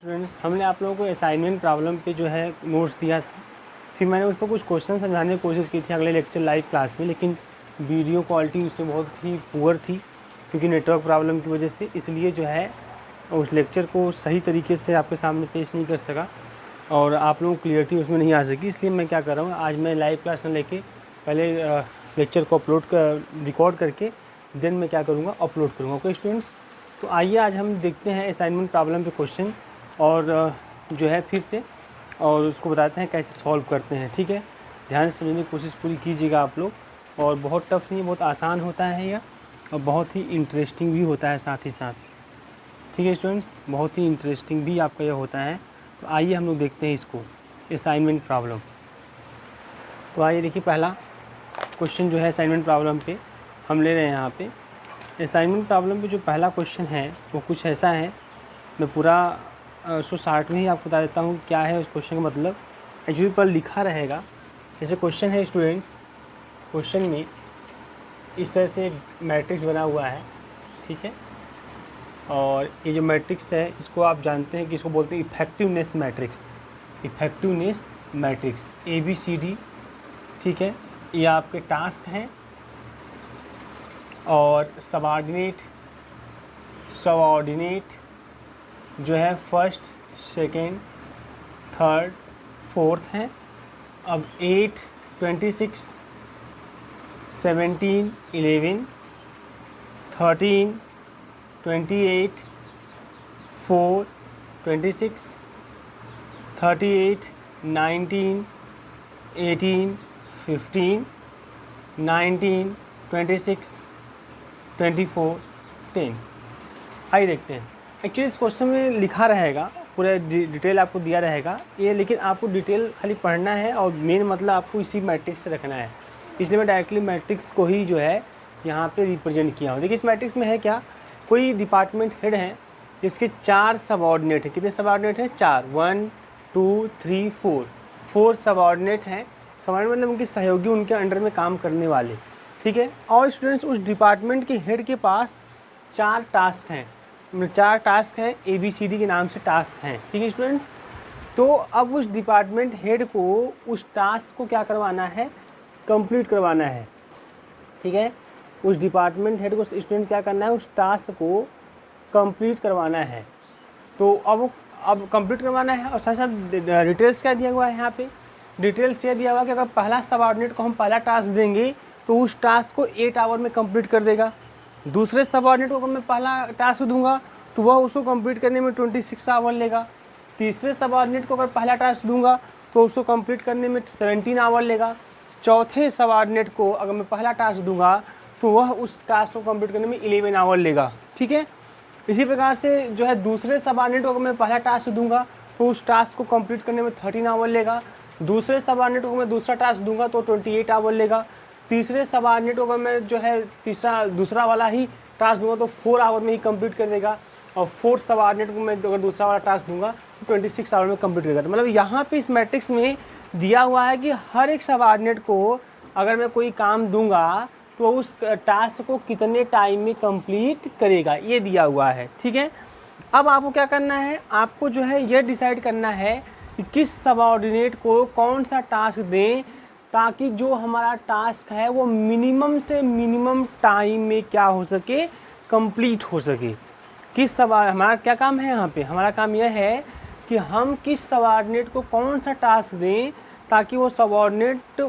Students, हमने आप लोगों को असाइनमेंट प्रॉब्लम पे जो है नोट्स दिया था। फिर मैंने उस पर कुछ क्वेश्चन समझाने की कोशिश की थी अगले लेक्चर लाइव क्लास में, लेकिन वीडियो क्वालिटी उसमें बहुत ही पुअर थी क्योंकि नेटवर्क प्रॉब्लम की वजह से। इसलिए जो है उस लेक्चर को सही तरीके से आपके सामने पेश नहीं कर सका और आप लोगों को क्लियरिटी उसमें नहीं आ सकी। इसलिए मैं क्या कर रहा हूँ, आज मैं लाइव क्लास में लेके पहले लेक्चर को रिकॉर्ड करके देन मैं क्या करूँगा, अपलोड करूँगा। ओके स्टूडेंट्स, तो आइए आज हम देखते हैं असाइनमेंट प्रॉब्लम पे क्वेश्चन और जो है फिर से और उसको बताते हैं कैसे सॉल्व करते हैं। ठीक है, ध्यान से समझने की कोशिश पूरी कीजिएगा आप लोग। और बहुत टफ नहीं है, बहुत आसान होता है यह और बहुत ही इंटरेस्टिंग भी होता है साथ ही साथ। ठीक है स्टूडेंट्स, बहुत ही इंटरेस्टिंग भी आपका यह होता है। तो आइए हम लोग देखते हैं इसको, असाइनमेंट प्रॉब्लम। तो आइए देखिए, पहला क्वेश्चन जो है असाइनमेंट प्रॉब्लम पे हम ले रहे हैं। यहाँ पे असाइनमेंट प्रॉब्लम पे जो पहला क्वेश्चन है वो कुछ ऐसा है। मैं पूरा उसको शार्ट में ही आपको बता देता हूँ क्या है उस क्वेश्चन का मतलब। एक्चुअली पर लिखा रहेगा जैसे क्वेश्चन है स्टूडेंट्स, क्वेश्चन में इस तरह से मैट्रिक्स बना हुआ है। ठीक है, और ये जो मैट्रिक्स है इसको आप जानते हैं कि इसको बोलते हैं effectiveness matrix. Effectiveness matrix ABCD। ठीक है, ये आपके टास्क हैं और सबऑर्डिनेट जो है फर्स्ट, सेकेंड, थर्ड, फोर्थ हैं। अब 8, 26, 17, 11, 13, 28, 4, 26, 38, 19, 18, 15, 19, 26, 24, 10। आइए देखते हैं। एक्चुअली इस क्वेश्चन में लिखा रहेगा, पूरा डिटेल आपको दिया रहेगा ये, लेकिन आपको डिटेल खाली पढ़ना है और मेन मतलब आपको इसी मैट्रिक्स से रखना है। इसलिए मैं डायरेक्टली मैट्रिक्स को ही जो है यहाँ पे रिप्रेजेंट किया हूँ। देखिए इस मैट्रिक्स में है क्या, कोई डिपार्टमेंट हेड हैं जिसके 4 सबऑर्डिनेट हैं। कितने सबऑर्डिनेट हैं? 4, 1, 2, 3, 4 सबऑर्डिनेट हैं। सबऑर्डिनेट मतलब उनके सहयोगी, उनके अंडर में काम करने वाले। ठीक है, और स्टूडेंट्स उस डिपार्टमेंट के हेड के पास 4 टास्क हैं। 4 टास्क हैं, ABCD के नाम से टास्क हैं। ठीक है स्टूडेंट्स, तो अब उस डिपार्टमेंट हेड को उस टास्क को क्या करवाना है, कंप्लीट करवाना है। ठीक है, उस डिपार्टमेंट हेड को स्टूडेंट क्या करना है, उस टास्क को कंप्लीट करवाना है। तो अब कंप्लीट करवाना है और साथ साथ डिटेल्स क्या दिया हुआ है यहाँ पे, डिटेल्स ये दिया हुआ है कि अगर पहला सबऑर्डिनेट को हम पहला टास्क देंगे तो उस टास्क को 8 आवर में कंप्लीट कर देगा। दूसरे सबऑर्डिनेट को अगर मैं पहला टास्क दूंगा तो वह उसको कंप्लीट करने में 26 आवर लेगा। तीसरे सबऑर्डिनेट को अगर पहला टास्क दूंगा तो उसको कंप्लीट करने में 17 आवर लेगा। चौथे सबऑर्डिनेट को अगर मैं पहला टास्क दूंगा तो वह उस टास्क को कंप्लीट करने में 11 आवर लेगा। ठीक है, इसी प्रकार से जो है दूसरे सबऑर्डिनेट को अगर मैं पहला टास्क दूंगा तो उस टास्क को कंप्लीट करने में 13 आवर लेगा। दूसरे सबऑर्डिनेट को मैं दूसरा टास्क दूंगा तो 28 आवर लेगा। तीसरे सबऑर्डिनेट को अगर मैं जो है दूसरा वाला ही टास्क दूंगा तो 4 आवर में ही कंप्लीट कर देगा। और फोर्थ सबऑर्डिनेट को मैं अगर दूसरा वाला टास्क दूंगा तो 26 आवर में कंप्लीट करेगा। मतलब यहाँ पे इस मैट्रिक्स में दिया हुआ है कि हर एक सबऑर्डिनेट को अगर मैं कोई काम दूंगा तो उस टास्क को कितने टाइम में कंप्लीट करेगा, ये दिया हुआ है। ठीक है, अब आपको क्या करना है, आपको जो है यह डिसाइड करना है कि किस सबऑर्डिनेट को कौन सा टास्क दें ताकि जो हमारा टास्क है वो मिनिमम से मिनिमम टाइम में क्या हो सके, कंप्लीट हो सके। किस हमारा क्या काम है यहाँ पे, हमारा काम यह है कि हम किस सबऑर्डिनेट को कौन सा टास्क दें ताकि वो सबऑर्डिनेट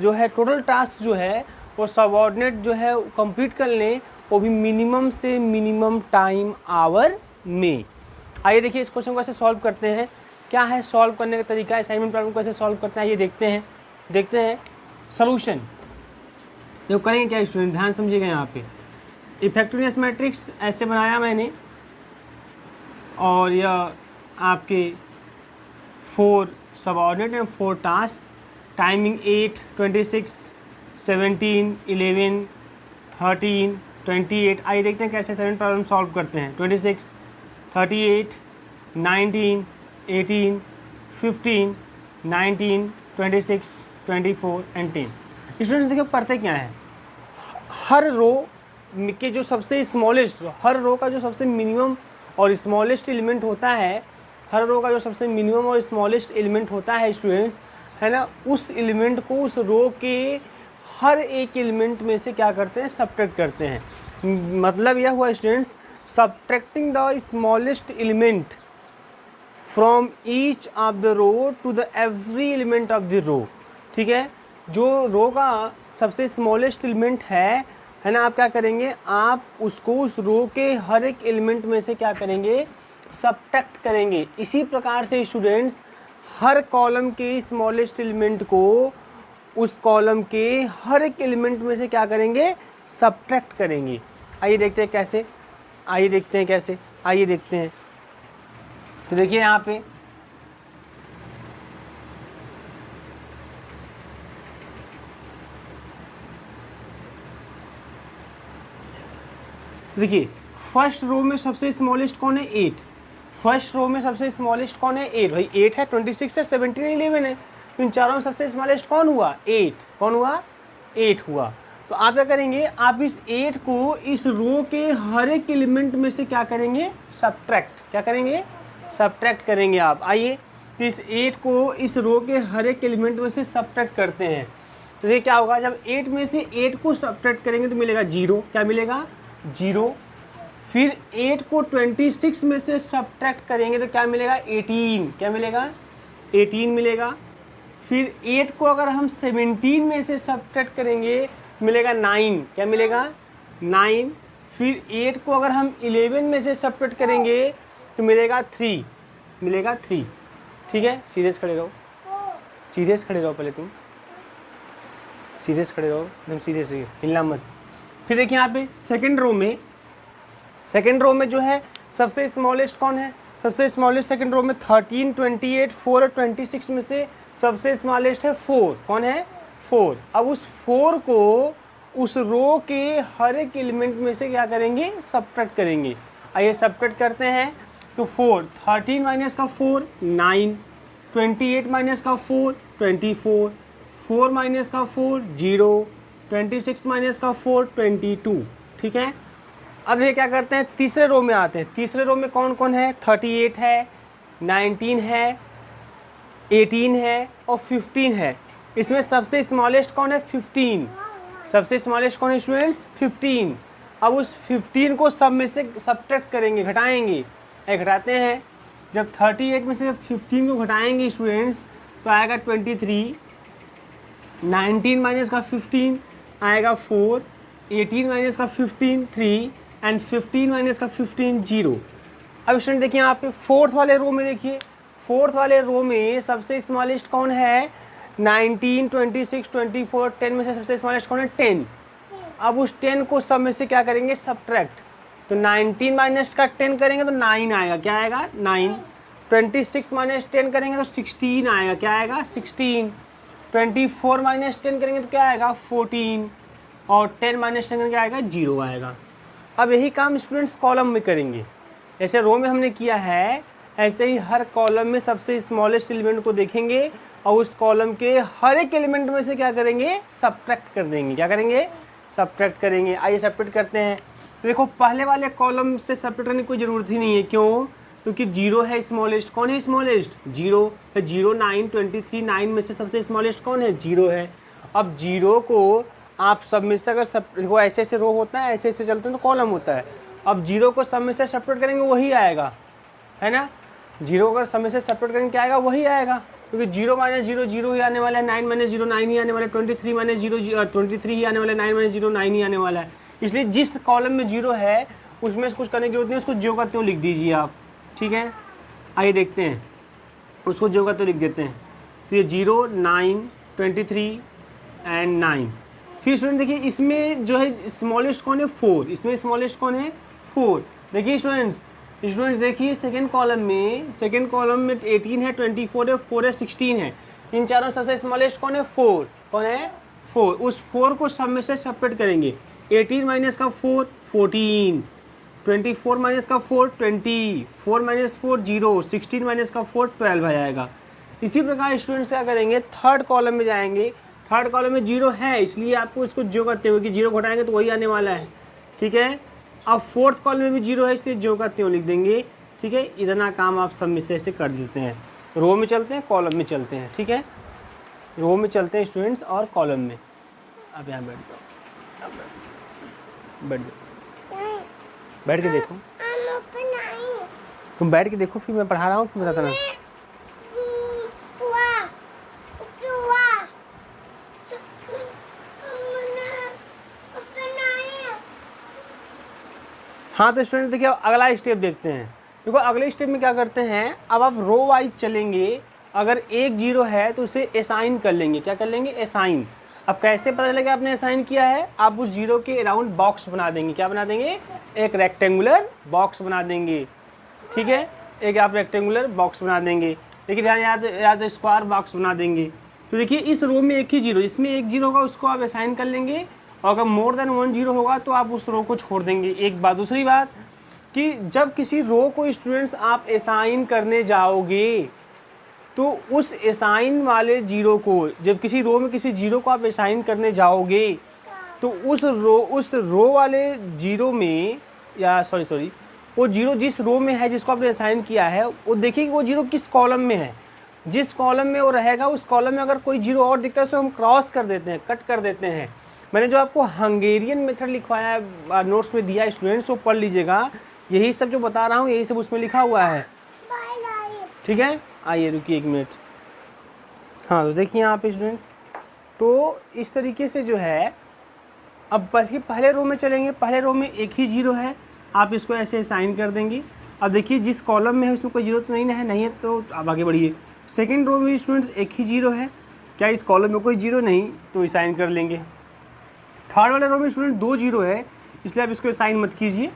जो है टोटल टास्क जो है वो सबऑर्डिनेट जो है कंप्लीट कर लें, वो भी मिनिमम से मिनिमम टाइम आवर में। आइए देखिए इस क्वेश्चन को कैसे सॉल्व करते हैं, क्या है सॉल्व करने का तरीका, असाइनमेंट प्रॉब्लम को कैसे सॉल्व करते हैं, ये देखते हैं सॉल्यूशन। जो करेंगे क्या स्टूडेंट, ध्यान समझिएगा। यहाँ पे इफेक्टिवनेस मैट्रिक्स ऐसे बनाया मैंने और यह आपके 4 सबऑर्डिनेट हैं, 4 टास्क, टाइमिंग 8, 26, 17, 11, 13, 28। आइए देखते हैं कैसे असाइनमेंट प्रॉब्लम सॉल्व करते हैं। 26, 38, 19, 18, 15, 19, 26, 24 एंड 10। स्टूडेंट देखिए पढ़ते क्या है, हर रो के जो सबसे स्मॉलेस्ट, हर रो का जो सबसे मिनिमम और स्मॉलेस्ट एलिमेंट होता है हर रो का जो सबसे मिनिमम और स्मॉलेस्ट एलिमेंट होता है स्टूडेंट्स, है ना, उस एलिमेंट को उस रो के हर एक एलिमेंट में से क्या करते हैं, सब्ट्रैक्ट करते हैं। मतलब यह हुआ students, subtracting the smallest element from each of the row to the every element of the row. ठीक है, जो रो का सबसे स्मॉलेस्ट एलिमेंट है ना, आप क्या करेंगे, आप उसको उस रो के हर एक एलिमेंट में से क्या करेंगे, सब्ट्रैक्ट करेंगे। इसी प्रकार से स्टूडेंट्स हर कॉलम के स्मॉलेस्ट एलिमेंट को उस कॉलम के हर एक एलिमेंट में से क्या करेंगे, सब्ट्रैक्ट करेंगे। आइए देखते हैं कैसे, आइए देखते हैं कैसे, आइए देखते हैं। तो देखिए यहाँ पे देखिए फर्स्ट रो में सबसे स्मॉलेस्ट कौन है, 8। फर्स्ट रो में सबसे स्मॉलेस्ट कौन है, 8। भाई 8 है, 26 है, 17 है, 11 है, तो इन चारों में सबसे स्मॉलेस्ट कौन हुआ, 8। कौन हुआ, 8 हुआ। तो आप क्या करेंगे, आप इस 8 को इस रो के हर एक एलिमेंट में से क्या करेंगे, सब्ट्रैक्ट। क्या करेंगे, सब्ट्रैक्ट करेंगे आप। आइए तो इस 8 को इस रो के हर एक एलिमेंट में से सब्ट्रैक्ट करते हैं। तो ये क्या होगा, जब 8 में से 8 को सब्ट्रैक्ट करेंगे तो मिलेगा 0। क्या मिलेगा, 0। फिर 8 को 26 में से सब्ट्रैक्ट करेंगे तो क्या मिलेगा, 18। क्या मिलेगा, 18 मिलेगा। फिर 8 को अगर हम 17 में से सब्ट्रैक्ट करेंगे मिलेगा 9। क्या मिलेगा, 9। फिर 8 को अगर हम 11 में से सब्ट्रैक्ट करेंगे तो मिलेगा 3। मिलेगा 3। ठीक है, सीधे से खड़े रहो, सीधे से खड़े रहो, पहले तुम सीधे से खड़े रहो, एकदम सीधे से, हिलना मत। फिर देखिए यहाँ पे सेकंड रो में जो है सबसे स्मॉलेस्ट कौन है, सबसे स्मॉलेस्ट सेकंड रो में 13, 28, 4 और 26 में से सबसे स्मॉलेस्ट है 4। कौन है, 4। अब उस 4 को उस रो के हर एक एलिमेंट में से क्या करेंगे, सब्ट्रैक्ट करेंगे। आइए सब्ट्रैक्ट करते हैं। तो 4, 13 माइनस का 4 9, 28 माइनस का 4 24, 4 माइनस का 4 0, 26 माइनस का 4 22। ठीक है, अब ये क्या करते हैं, तीसरे रो में आते हैं। तीसरे रो में कौन कौन है, 38 है, 19 है, 18 है और 15 है। इसमें सबसे स्मॉलेस्ट कौन है, 15। सबसे स्मॉलेस्ट कौन है स्टूडेंट्स, 15। अब उस 15 को सब में से सब्ट्रैक्ट करेंगे, घटाएंगे। घटाते हैं, जब 38 में से 15 को घटाएंगे स्टूडेंट्स तो आएगा 23। 19 माइनस का 15 आएगा 4, 18 माइनस का 15 3 एंड 15 माइनस का 15 0। अब स्टूडेंट देखिए यहाँ पे फोर्थ वाले रो में, देखिए फोर्थ वाले रो में सबसे स्मॉलेस्ट कौन है, 19, 26, 24, 10 में से सबसे स्मॉलेस्ट कौन है, 10। अब उस 10 को सब में से क्या करेंगे, सब्ट्रैक्ट। तो 19 माइनस का 10 करेंगे तो 9 आएगा। क्या आएगा, 9। 26 माइनस 10 करेंगे तो 16 आएगा। क्या आएगा, 16। 24 माइनस 10 करेंगे तो क्या आएगा, 14। और 10 माइनस 10 क्या आएगा, 0 आएगा। अब यही काम स्टूडेंट्स कॉलम में करेंगे। ऐसे रो में हमने किया है, ऐसे ही हर कॉलम में सबसे स्मॉलेस्ट एलिमेंट को देखेंगे और उस कॉलम के हर एक एलिमेंट में से क्या करेंगे, सब्ट्रैक्ट कर देंगे। क्या करेंगे, सब्ट्रैक्ट करेंगे। आइए सब्ट्रैक्ट करते हैं। तो देखो पहले वाले कॉलम से सब्ट्रैक्ट करने की कोई ज़रूरत ही नहीं है। क्यों, क्योंकि 0 है स्मॉलेस्ट। कौन है स्मॉलेस्ट, 0 है। 0, 9, 23, 9 में से सबसे स्मॉलेस्ट कौन है, 0 है। अब 0 को आप सब में से अगर सब देखो ऐसे ऐसे रो होता है, ऐसे ऐसे चलते हैं तो कॉलम होता है। अब 0 को सब में से सब्ट्रैक्ट करेंगे वही आएगा, है ना। 0 अगर सब में से सब्ट्रैक्ट करेंगे क्या आएगा, वही आएगा। क्योंकि 0 माइनस 0 0 ही आने वाला है, 9 माइनस 0 9 ही आने वाला है, 23 माइनस 0 23 ही आने वाला है, 9 माइनस 0 9 ही आने वाला है। इसलिए जिस कॉलम में 0 है उसमें से कुछ करने की जरूरत नहीं है, उसको जो का त्यों लिख दीजिए आप। ठीक है, आइए देखते हैं, उसको जो का त्यों लिख देते हैं। तो ये 0, 9, 23 एंड 9। फिर स्टूडेंट देखिए इसमें जो है स्मॉलेस्ट कौन है, 4। इसमें स्मॉलेस्ट कौन है, 4। देखिए स्टूडेंट्स देखिए सेकंड कॉलम में 18 है, 24 है, 4 है, 16 है। इन चारों सबसे स्मॉलेस्ट कौन है, 4। कौन है, 4। उस 4 को सब में से सेपरेट करेंगे। 18 माइनस का 4 14, 24 माइनस का 4 20, 4 माइनस 4 0, 16 माइनस का 4 12 आ जाएगा। इसी प्रकार स्टूडेंट्स क्या करेंगे, थर्ड कॉलम में जाएंगे। थर्ड कॉलम में 0 है इसलिए आपको इसको जो करते हुए कि 0 घटाएंगे तो वही आने वाला है। ठीक है, अब फोर्थ कॉलम में भी 0 है इसलिए जो का त्यों लिख देंगे। ठीक है। इतना काम आप सब में से कर देते हैं। रो में चलते हैं, कॉलम में चलते हैं, ठीक है। रो में चलते हैं स्टूडेंट्स और कॉलम में। आप यहाँ बैठ जाओ, बैठ जाओ, बैठ के देखो, तुम बैठ के देखो, फिर मैं पढ़ा रहा हूँ, फिर बताता ना। हाँ तो स्टूडेंट देखिए, अगला स्टेप देखते हैं। देखो अगले स्टेप में क्या करते हैं, अब आप रो वाइज चलेंगे। अगर एक जीरो है तो उसे असाइन कर लेंगे। क्या कर लेंगे? असाइन। अब कैसे पता चलेगा आपने असाइन किया है? आप उस जीरो के अराउंड बॉक्स बना देंगे। क्या बना देंगे? एक रेक्टेंगुलर बॉक्स बना देंगे, ठीक है। एक आप रेक्टेंगुलर बॉक्स बना देंगे, लेकिन याद स्क्वायर बॉक्स बना देंगे। तो देखिए इस रो में एक ही जीरो, इसमें एक जीरो होगा उसको आप असाइन कर लेंगे, और अगर मोर देन 1 जीरो होगा तो आप उस रो को छोड़ देंगे। एक बात। दूसरी बात कि जब किसी रो को स्टूडेंट्स आप असाइन करने जाओगे तो उस असाइन वाले जीरो को, जब किसी रो में किसी जीरो को आप असाइन करने जाओगे तो उस रो वाले जीरो में, या सॉरी वो जीरो जिस रो में है जिसको आपने असाइन किया है, वो देखिए कि वो जीरो किस कॉलम में है। जिस कॉलम में वो रहेगा उस कॉलम में अगर कोई जीरो और दिखता है तो हम क्रॉस कर देते हैं, कट कर देते हैं। मैंने जो आपको हंगेरियन मेथड लिखवाया है, नोट्स में दिया स्टूडेंट्स, वो पढ़ लीजिएगा। यही सब जो बता रहा हूँ यही सब उसमें लिखा हुआ है, ठीक है। आइए रुकिए 1 मिनट। हाँ तो देखिए यहाँ पे स्टूडेंट्स, तो इस तरीके से जो है, अब पहले रो में चलेंगे। पहले रो में एक ही जीरो है, आप इसको ऐसे असाइन कर देंगे। अब देखिए जिस कॉलम में है उसमें कोई जीरो तो नहीं है तो आप आगे बढ़िए। सेकेंड रो में स्टूडेंट्स एक ही जीरो है, क्या इस कॉलम में कोई जीरो नहीं तो असाइन कर लेंगे। थर्ड वाले रो में स्टूडेंट 2 जीरो है, इसलिए आप इसको असाइन मत कीजिए,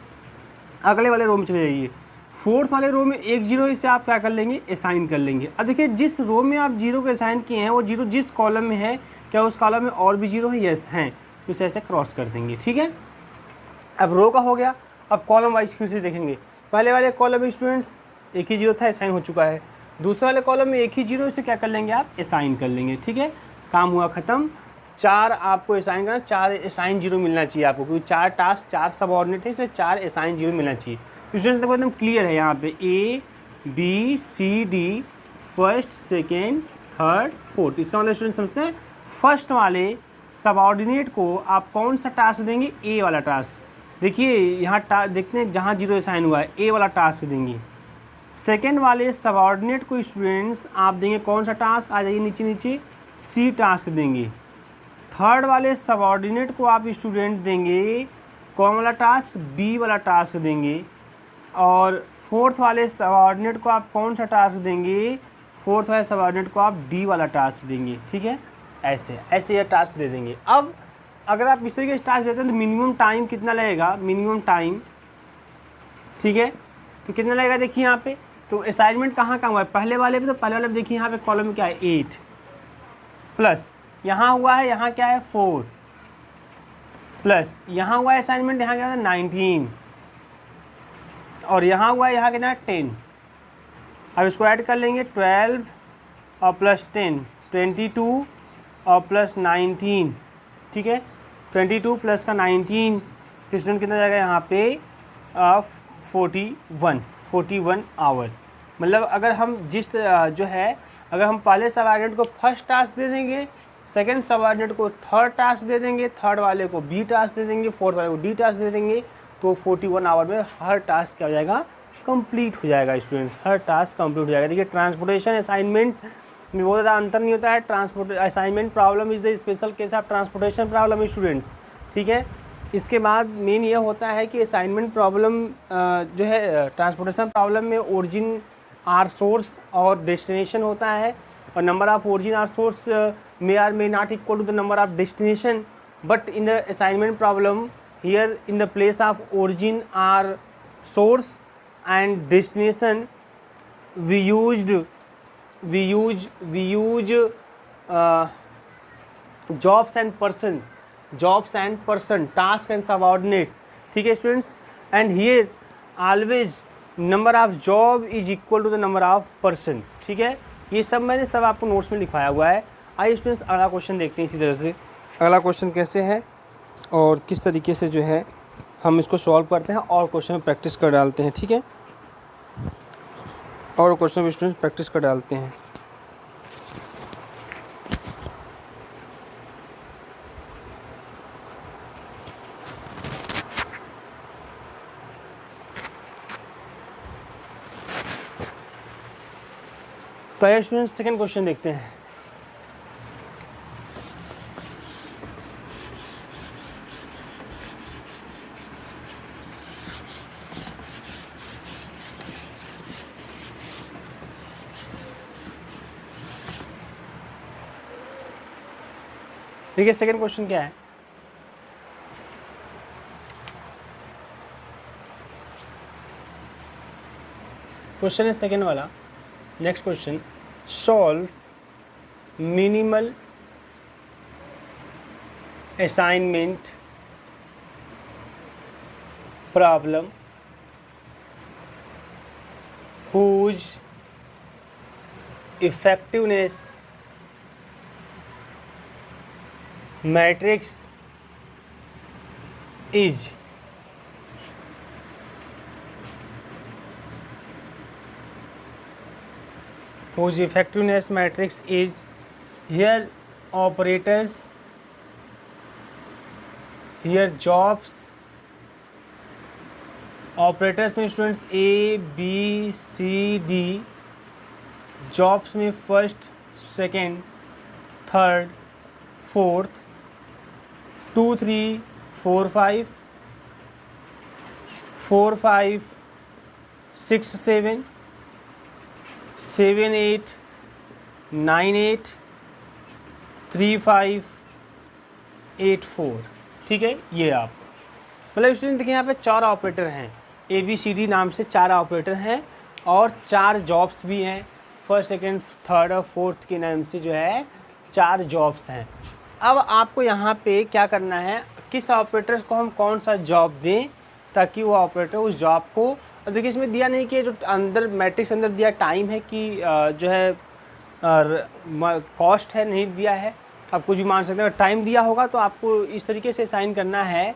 अगले वाले रो में चले जाइए। फोर्थ वाले रो में एक जीरो, इसे आप क्या कर लेंगे? असाइन कर लेंगे। अब देखिए जिस रो में आप जीरो को असाइन किए हैं वो जीरो जिस कॉलम में है, क्या उस कॉलम में और भी जीरो है? यस हैं, तो इसे ऐसे क्रॉस कर देंगे, ठीक है। अब रो का हो गया। अब कॉलम वाइज फिर से देखेंगे। पहले वाले कॉलम में स्टूडेंट्स एक ही जीरो था, असाइन हो चुका है। दूसरे वाले कॉलम में एक ही जीरो, इसे क्या कर लेंगे? आप असाइन कर लेंगे, ठीक है। काम हुआ ख़त्म। 4 आपको असाइन करना, 4 असाइन जीरो मिलना चाहिए आपको, क्योंकि 4 टास्क 4 सब ऑर्डिनेट है, इसलिए 4 असाइन जीरो मिलना चाहिए। तो स्टूडेंट्स देखो एकदम क्लियर है यहाँ पे A B C D first, second, third, fourth. इसका मतलब स्टूडेंट समझते हैं फर्स्ट वाले सबऑर्डिनेट को आप कौन सा टास्क देंगे? A वाला टास्क। देखिए यहाँ देखते हैं जहाँ जीरो असाइन हुआ है A वाला टास्क देंगे। सेकेंड वाले सबऑर्डिनेट को स्टूडेंट्स आप देंगे कौन सा टास्क? आ जाइए नीचे नीचे, C टास्क देंगे। थर्ड वाले सबऑर्डिनेट को आप स्टूडेंट देंगे कौन वाला टास्क? B वाला टास्क देंगे। और फोर्थ वाले सबऑर्डिनेट को आप कौन सा टास्क देंगे? फोर्थ वाले सबऑर्डिनेट को आप D वाला टास्क देंगे, ठीक है। ऐसे ये टास्क दे देंगे। अब अगर आप इस तरीके से टास्क देते हैं तो मिनिमम टाइम कितना लगेगा? मिनिमम टाइम, ठीक है, तो कितना लगेगा? देखिए यहाँ पे तो असाइनमेंट कहाँ हुआ है? पहले वाले पे। तो पहले वाले पे देखिए यहाँ पे कॉलम में क्या है? 8 प्लस यहाँ हुआ है, यहाँ क्या है? 4 प्लस यहाँ हुआ है असाइनमेंट, यहाँ क्या है? 19 और यहाँ हुआ है, यहाँ कितना? 10। अब इसको ऐड कर लेंगे, 12 और प्लस 10 22 और प्लस 19, ठीक है। 22 प्लस का 19 तो स्टूडेंट कितना जाएगा यहाँ पे? 41 आवर। मतलब अगर हम जो है, अगर हम पहले सबऑर्डिनेट को फर्स्ट टास्क दे देंगे, सेकंड सबऑर्डिनेट को थर्ड टास्क दे देंगे, थर्ड वाले को B टास्क दे देंगे, फोर्थ वाले को D टास्क दे देंगे, तो 41 आवर में हर टास्क क्या हो जाएगा? कंप्लीट हो जाएगा स्टूडेंट्स, हर टास्क कंप्लीट हो जाएगा। देखिए ट्रांसपोर्टेशन असाइनमेंट में बहुत ज़्यादा अंतर नहीं होता है। Transport assignment problem is the special case of transportation problem students, ठीक है। इसके बाद मेन ये होता है कि असाइनमेंट प्रॉब्लम जो है ट्रांसपोर्टेशन प्रॉब्लम में ओरिजिन आर सोर्स और डेस्टिनेशन होता है, और number of origin or source may or may not equal to the number of destination, but in the assignment problem here in the place of origin or source and destination we use jobs and person, task and subordinate, ठीक है students. And here always number of job is equal to the number of person, ठीक है। ये सब मैंने सब आपको notes में लिखवाया हुआ है। आइए स्टूडेंट्स अगला क्वेश्चन देखते हैं इसी तरह से। अगला क्वेश्चन कैसे है और किस तरीके से जो है हम इसको सॉल्व करते हैं और क्वेश्चन में प्रैक्टिस कर डालते हैं, ठीक है। और क्वेश्चन स्टूडेंट्स प्रैक्टिस कर डालते हैं। तो आइए स्टूडेंट्स सेकंड क्वेश्चन देखते हैं। देखिए सेकंड क्वेश्चन क्या है। क्वेश्चन है सेकंड वाला, next question, solve minimal assignment problem whose effectiveness matrix is here operators, here jobs, operators में students A B C D, jobs में फर्स्ट सेकेंड थर्ड फोर्थ, 2 3 4 5 4 5 6 7 7 8 9 8 3 5 8 4। ठीक है, ये आप मतलब स्टूडेंट देखिए यहाँ पे 4 ऑपरेटर हैं, ए बी सी डी नाम से 4 ऑपरेटर हैं और 4 जॉब्स भी हैं, फर्स्ट सेकंड थर्ड और फोर्थ के नाम से जो है 4 जॉब्स हैं। अब आपको यहाँ पे क्या करना है, किस ऑपरेटर को हम कौन सा जॉब दें ताकि वो ऑपरेटर उस जॉब को, देखिए इसमें दिया नहीं कि जो अंदर मैट्रिक्स अंदर दिया टाइम है कि जो है कॉस्ट है, नहीं दिया है, आप कुछ भी मान सकते हैं। टाइम दिया होगा तो आपको इस तरीके से साइन करना है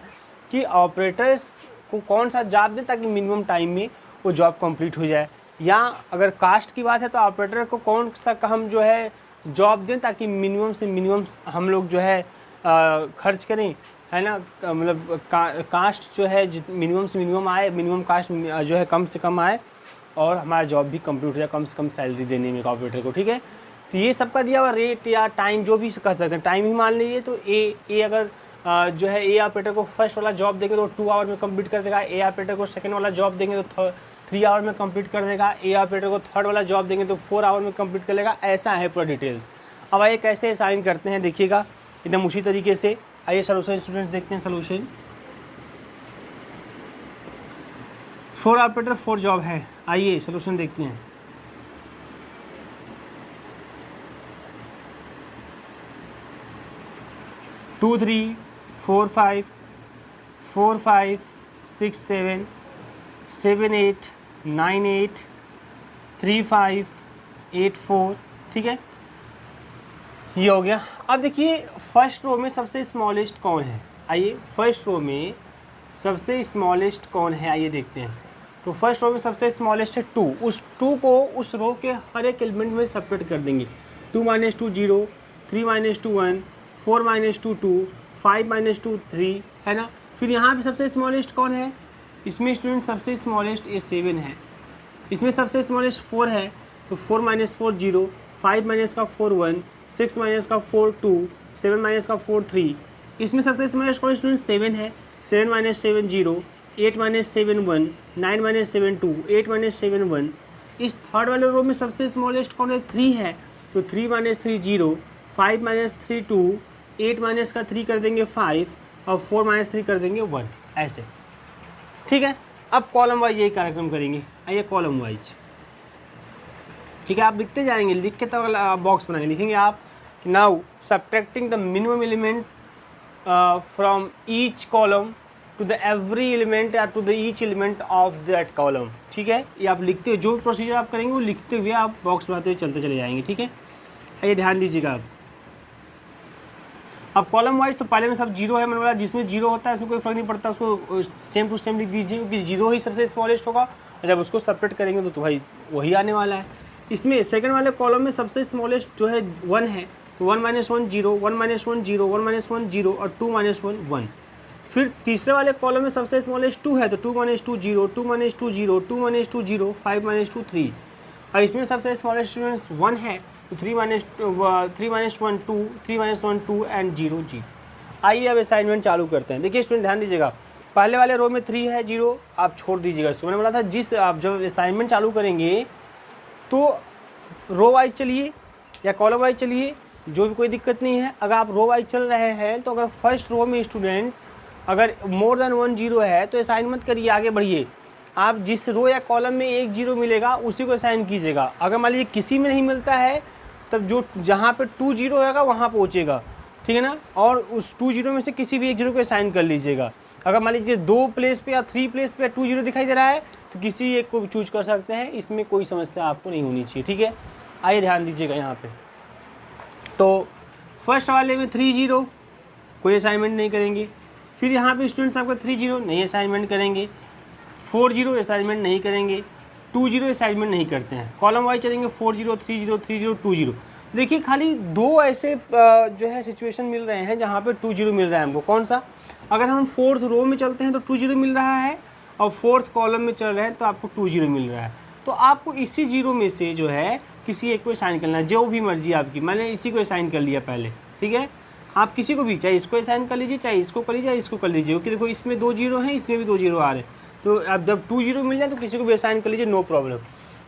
कि ऑपरेटर्स को कौन सा जॉब दें ताकि मिनिमम टाइम में वो जॉब कंप्लीट हो जाए, या अगर कास्ट की बात है तो ऑपरेटर को कौन सा हम जो है जॉब दें ताकि मिनिमम से मिनिमम हम लोग जो है खर्च करें, है ना, मतलब कास्ट जो है मिनिमम से मिनिमम आए, मिनिमम कास्ट जो है कम से कम आए और हमारा जॉब भी कंप्लीट हो जाए कम से कम सैलरी देने में ऑपरेटर को। ठीक है, तो ये सबका दिया हुआ रेट या टाइम जो भी कर सकते हैं, टाइम ही मान लीजिए तो ए अगर जो है ए ऑपरेटर को फर्स्ट वाला जॉब देंगे तो 2 आवर में कंप्लीट कर देगा, ए ऑपरेटर को सेकंड वाला जॉब देंगे तो 3 आवर में कंप्लीट कर देगा, ए ऑपरेटर को थर्ड वाला जॉब देंगे तो 4 आवर में कंप्लीट कर लेगा। ऐसा है पूरा डिटेल्स। अब आइए कैसे असाइन करते हैं देखिएगा एकदम उसी तरीके से। आइए सोल्यूशन स्टूडेंट्स देखते हैं सोल्यूशन। 4 ऑपरेटर 4 जॉब है, आइए सोल्यूशन देखते हैं। टू 3 4 5 4 5 6 7 7 8 9 8 3 5 8 4। ठीक है, ये हो गया। अब देखिए फर्स्ट रो में सबसे स्मॉलेस्ट कौन है, आइए फर्स्ट रो में सबसे स्मॉलेस्ट कौन है, आइए देखते हैं। तो फर्स्ट रो में सबसे स्मॉलेस्ट है 2, उस 2 को उस रो के हर एक एलिमेंट में सेपरेट कर देंगे। 2 - 2 0, 3 - 2 1, 4 - 2 2, 5 - 2 3, है ना। फिर यहाँ पे सबसे स्मॉलेस्ट कौन है, इसमें स्टूडेंट सबसे स्मॉलेस्ट ये 7 है, इसमें सबसे स्मॉलेस्ट 4 है तो 4 - 4 0, 5 - का 4 1, 6 - का 4 2, 7 - का 4 3। इसमें सबसे स्मॉलेस्ट कौन स्टूडेंट 7 है, 7 - 7 0, 8 - 7 1, 9 - 7 2, 8 - 7 1। इस थर्ड वाले रो में सबसे स्मॉलेस्ट कौन है 3 है तो 3 - 3 0, 5 - 3 2, 8 - का 3 कर देंगे 5 और 4 - 3 कर देंगे 1, ऐसे। ठीक है, अब कॉलम वाइज यही कार्यक्रम करेंगे। आइए कॉलम वाइज, ठीक है, आप लिखते जाएंगे, लिख के तो बॉक्स बनाएंगे, लिखेंगे आप now subtracting the minimum element from each column to the every element या to the each element of that column. ठीक है, ये आप लिखते हुए जो प्रोसीजर आप करेंगे वो लिखते हुए आप बॉक्स बनाते हुए चलते चले जाएंगे। ठीक है, आइए ध्यान दीजिएगा। अब कॉलम वाइज तो पहले में सब 0 है, मैंने बोला जिसमें 0 होता है उसमें कोई फर्क नहीं पड़ता, उसको सेम टू सेम लिख दीजिए क्योंकि 0 ही सबसे स्मॉलेस्ट होगा जब उसको सेपरेट करेंगे तो भाई वही आने वाला है। इसमें सेकंड वाले कॉलम में सबसे स्मॉलेस्ट जो है 1 है, तो 1 - 1 0, 1 - 1 0, 1 - 1 0 और 2 - 1 1। फिर तीसरे वाले कॉलम में सबसे स्मॉलेस्ट 2 है, तो 2 - 2 0, 2 - 2 0, 2 - 2 0, 5 - 2 3। और इसमें सबसे स्मॉलेस्ट 1 है, तो 3 - 1 2, 3 - 1 2 एंड 0 0। आइए अब असाइनमेंट चालू करते हैं। देखिए स्टूडेंट ध्यान दीजिएगा, पहले वाले रो में 3 है, 0 आप छोड़ दीजिएगा इसको। मैंने बोला था जिस आप जब असाइनमेंट चालू करेंगे तो रो वाइज चलिए या कॉलम वाइज चलिए, जो भी कोई दिक्कत नहीं है। अगर आप रो वाइज चल रहे हैं तो अगर फर्स्ट रो में स्टूडेंट अगर मोर देन 1 0 है तो असाइन मत करिए, आगे बढ़िए। आप जिस रो या कॉलम में 1 0 मिलेगा उसी को असाइन कीजिएगा। अगर मान लीजिए किसी में नहीं मिलता है तब जो जहाँ पे 2 0 होगा वहाँ पहुँचेगा, ठीक है ना, और उस 2 0 में से किसी भी 1 0 को असाइन कर लीजिएगा। अगर मान लीजिए 2 प्लेस पे या 3 प्लेस पे 2 0 दिखाई दे रहा है तो किसी एक को चूज कर सकते हैं, इसमें कोई समस्या आपको नहीं होनी चाहिए, ठीक है। आइए ध्यान दीजिएगा यहाँ पे, तो फर्स्ट वाले में 3 0 कोई असाइनमेंट नहीं करेंगे। फिर यहाँ पे स्टूडेंट्स आपका 3 0 नहीं असाइनमेंट करेंगे, 4 0 असाइनमेंट नहीं करेंगे, 2 0 असाइनमेंट नहीं करते हैं। कॉलम वाइज चलेंगे 4 0 3 0 3 0 2 0। देखिए खाली 2 ऐसे जो है सिचुएशन मिल रहे हैं जहाँ पे 2 0 मिल रहा है हमको। कौन सा? अगर हम 4th रो में चलते हैं तो 2 0 मिल रहा है, और 4th कॉलम में चल रहे हैं तो आपको 2 0 मिल रहा है। तो आपको इसी 0 में से जो है किसी एक को असाइन करना है, जो भी मर्जी आपकी। मैंने इसी को असाइन कर लिया पहले, ठीक है। आप किसी को भी, चाहे इसको असाइन कर लीजिए, चाहे इसको कर लीजिए, चाहे इसको कर लीजिए, क्योंकि देखो इसमें 2 0 हैं, इसमें भी 2 0 आ रहे हैं। तो अब जब 2 0 मिल जाए तो किसी को भी असाइन कर लीजिए, नो प्रॉब्लम।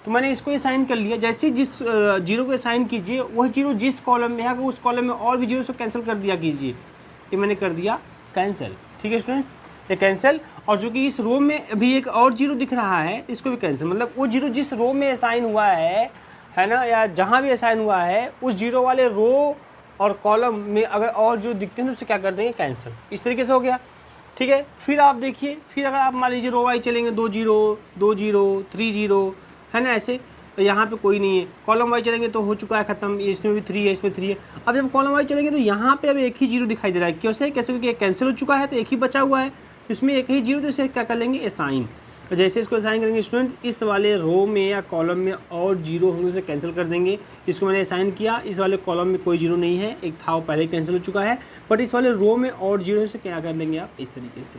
तो मैंने इसको असाइन कर लिया। जैसे जिस 0 को असाइन कीजिए वह 0 जिस कॉलम में है उस कॉलम में और भी 0 से कैंसिल कर दिया कीजिए। ये मैंने कर दिया कैंसिल, ठीक है स्टूडेंट्स, ये कैंसिल। और जो कि इस रो में अभी एक और 0 दिख रहा है इसको भी कैंसिल, मतलब वो 0 जिस रो में असाइन हुआ है ना, या जहाँ भी असाइन हुआ है उस 0 वाले रो और कॉलम में अगर और 0 दिखते हैं तो उसे क्या कर देंगे, कैंसिल। इस तरीके से हो गया, ठीक है। फिर आप देखिए, फिर अगर आप मान लीजिए रो वाइज चलेंगे 2 0 2 0 3 0 है ना, ऐसे, तो यहाँ पे कोई नहीं है। कॉलम वाइज चलेंगे तो हो चुका है ख़त्म, इसमें भी 3 है, इसमें 3 है। अब जब कॉलम वाइज चलेंगे तो यहाँ पे अब एक ही 0 दिखाई दे रहा है। कैसे क्योंकि कैंसिल हो चुका है तो एक ही बचा हुआ है, इसमें एक ही 0, तो इसे क्या कर लेंगे, असाइन। तो जैसे इसको असाइन करेंगे स्टूडेंट, इस वाले रो में या कॉलम में और 0 होने से कैंसिल कर देंगे। इसको मैंने असाइन किया, इस वाले कॉलम में कोई 0 नहीं है, एक था वो पहले कैंसिल हो चुका है, बट इस वाले रो में और 0 से क्या कर देंगे आप, इस तरीके से।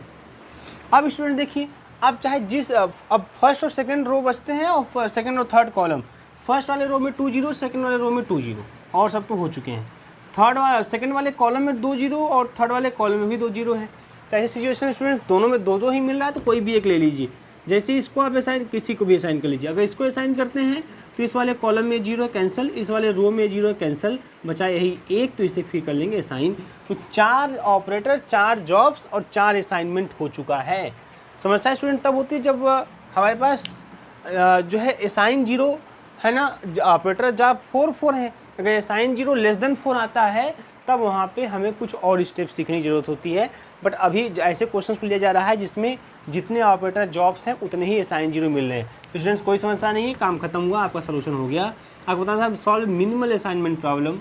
अब स्टूडेंट देखिए, अब चाहे जिस अब फर्स्ट और सेकंड रो बचते हैं और सेकंड और थर्ड कॉलम। फर्स्ट वाले रो में 2 0, सेकंड वाले रो में 2 0, और सब तो हो चुके हैं। सेकंड वाले कॉलम में 2 0 और थर्ड वाले कॉलम में भी 2 0 है। तो ऐसी सिचुएशन में स्टूडेंट्स दोनों में 2 2 ही मिल रहा है, तो कोई भी एक ले लीजिए। जैसे इसको आप असाइन, किसी को भी असाइन कर लीजिए। अगर इसको असाइन करते हैं तो इस वाले कॉलम में 0 कैंसिल, इस वाले रो में 0 कैंसिल, बचा यही एक, तो इसे फिर कर लेंगे असाइन। तो 4 ऑपरेटर, 4 जॉब्स और 4 असाइनमेंट हो चुका है। समस्या स्टूडेंट तब होती है जब हमारे पास जो है असाइन 0 है ना, ऑपरेटर जॉब 4 4 है। अगर असाइन 0 लेस देन 4 आता है तब वहाँ पे हमें कुछ और स्टेप सीखने की ज़रूरत होती है। बट अभी ऐसे क्वेश्चंस लिया जा रहा है जिसमें जितने ऑपरेटर जॉब्स हैं उतने ही असाइन 0 मिल रहे हैं। तो स्टूडेंट्स कोई समस्या नहीं है, काम खत्म हुआ, आपका सोल्यूशन हो गया। आपको बताना था सॉल्व मिनिमल असाइनमेंट प्रॉब्लम,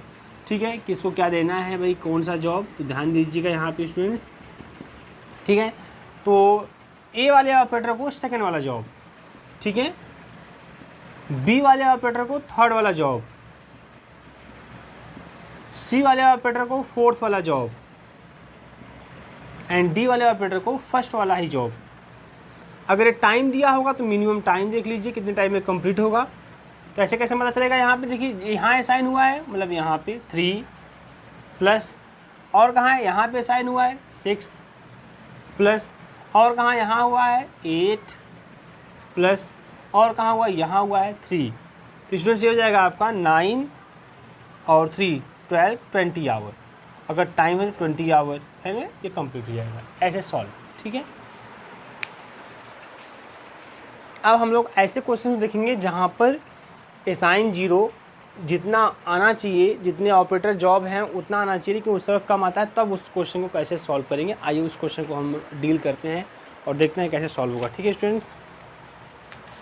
ठीक है, किसको क्या देना है भाई, कौन सा जॉब, तो ध्यान दीजिएगा यहाँ पे स्टूडेंट्स, ठीक है। तो ए वाले ऑपरेटर को सेकेंड वाला जॉब, ठीक है, बी वाले ऑपरेटर को थर्ड वाला जॉब, सी वाले ऑपरेटर को फोर्थ वाला जॉब, एंड डी वाले ऑपरेटर को फर्स्ट वाला ही जॉब। अगर टाइम दिया होगा तो मिनिमम टाइम देख लीजिए कितने टाइम में कंप्लीट होगा। तो ऐसे कैसे पता चलेगा, यहाँ पे देखिए, यहाँ असाइन हुआ है, मतलब यहाँ पे 3 प्लस, और कहाँ है, यहाँ पे असाइन हुआ है 6 प्लस, और कहाँ यहाँ हुआ है 8 प्लस, और कहाँ हुआ, यहाँ हुआ है 3। तो स्टूडेंट्स ये हो जाएगा आपका 9 और 3 12 20 आवर। अगर टाइम है तो 20 आवर है ना, ये कंप्लीट हो जाएगा। ऐसे सॉल्व, ठीक है। अब हम लोग ऐसे क्वेश्चन देखेंगे जहाँ पर असाइन 0 जितना आना चाहिए, जितने ऑपरेटर जॉब हैं उतना आना चाहिए, लेकिन उससे कम आता है, तब उस क्वेश्चन को कैसे सॉल्व करेंगे। आइए उस क्वेश्चन को हम डील करते हैं और देखते हैं कैसे सॉल्व होगा, ठीक है स्टूडेंट्स।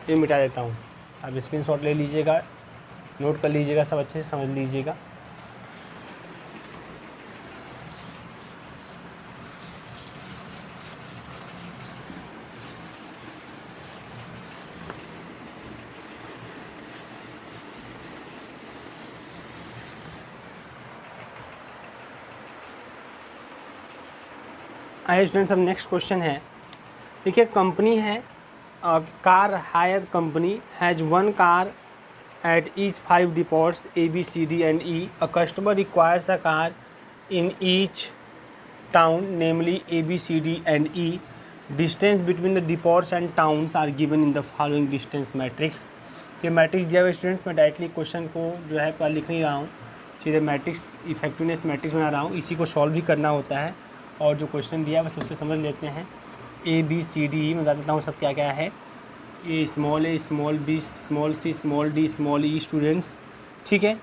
ये मिटा देता हूँ, आप स्क्रीनशॉट ले लीजिएगा, नोट कर लीजिएगा, सब अच्छे से समझ लीजिएगा। आइए स्टूडेंट्स, अब नेक्स्ट क्वेश्चन है। देखिए कंपनी है, car hire company has one car at each 5 depots A, B, C, D and E. A customer requires a car in each town, namely A, B, C, D and E. Distance between the depots and towns are given in the following distance matrix. तो matrix दिया हुआ students, मैं directly question को जो है पर लिख नहीं रहा हूँ, सीधे मैट्रिक्स इफेक्टिवनेस मैट्रिक्स बना रहा हूँ। इसी को सॉल्व भी करना होता है और जो क्वेश्चन दिया है बस उससे समझ लेते हैं। A, B, C, D मैं बता देता हूँ सब क्या क्या है। ए, small b, small c, small D, small ई स्टूडेंट्स, ठीक है।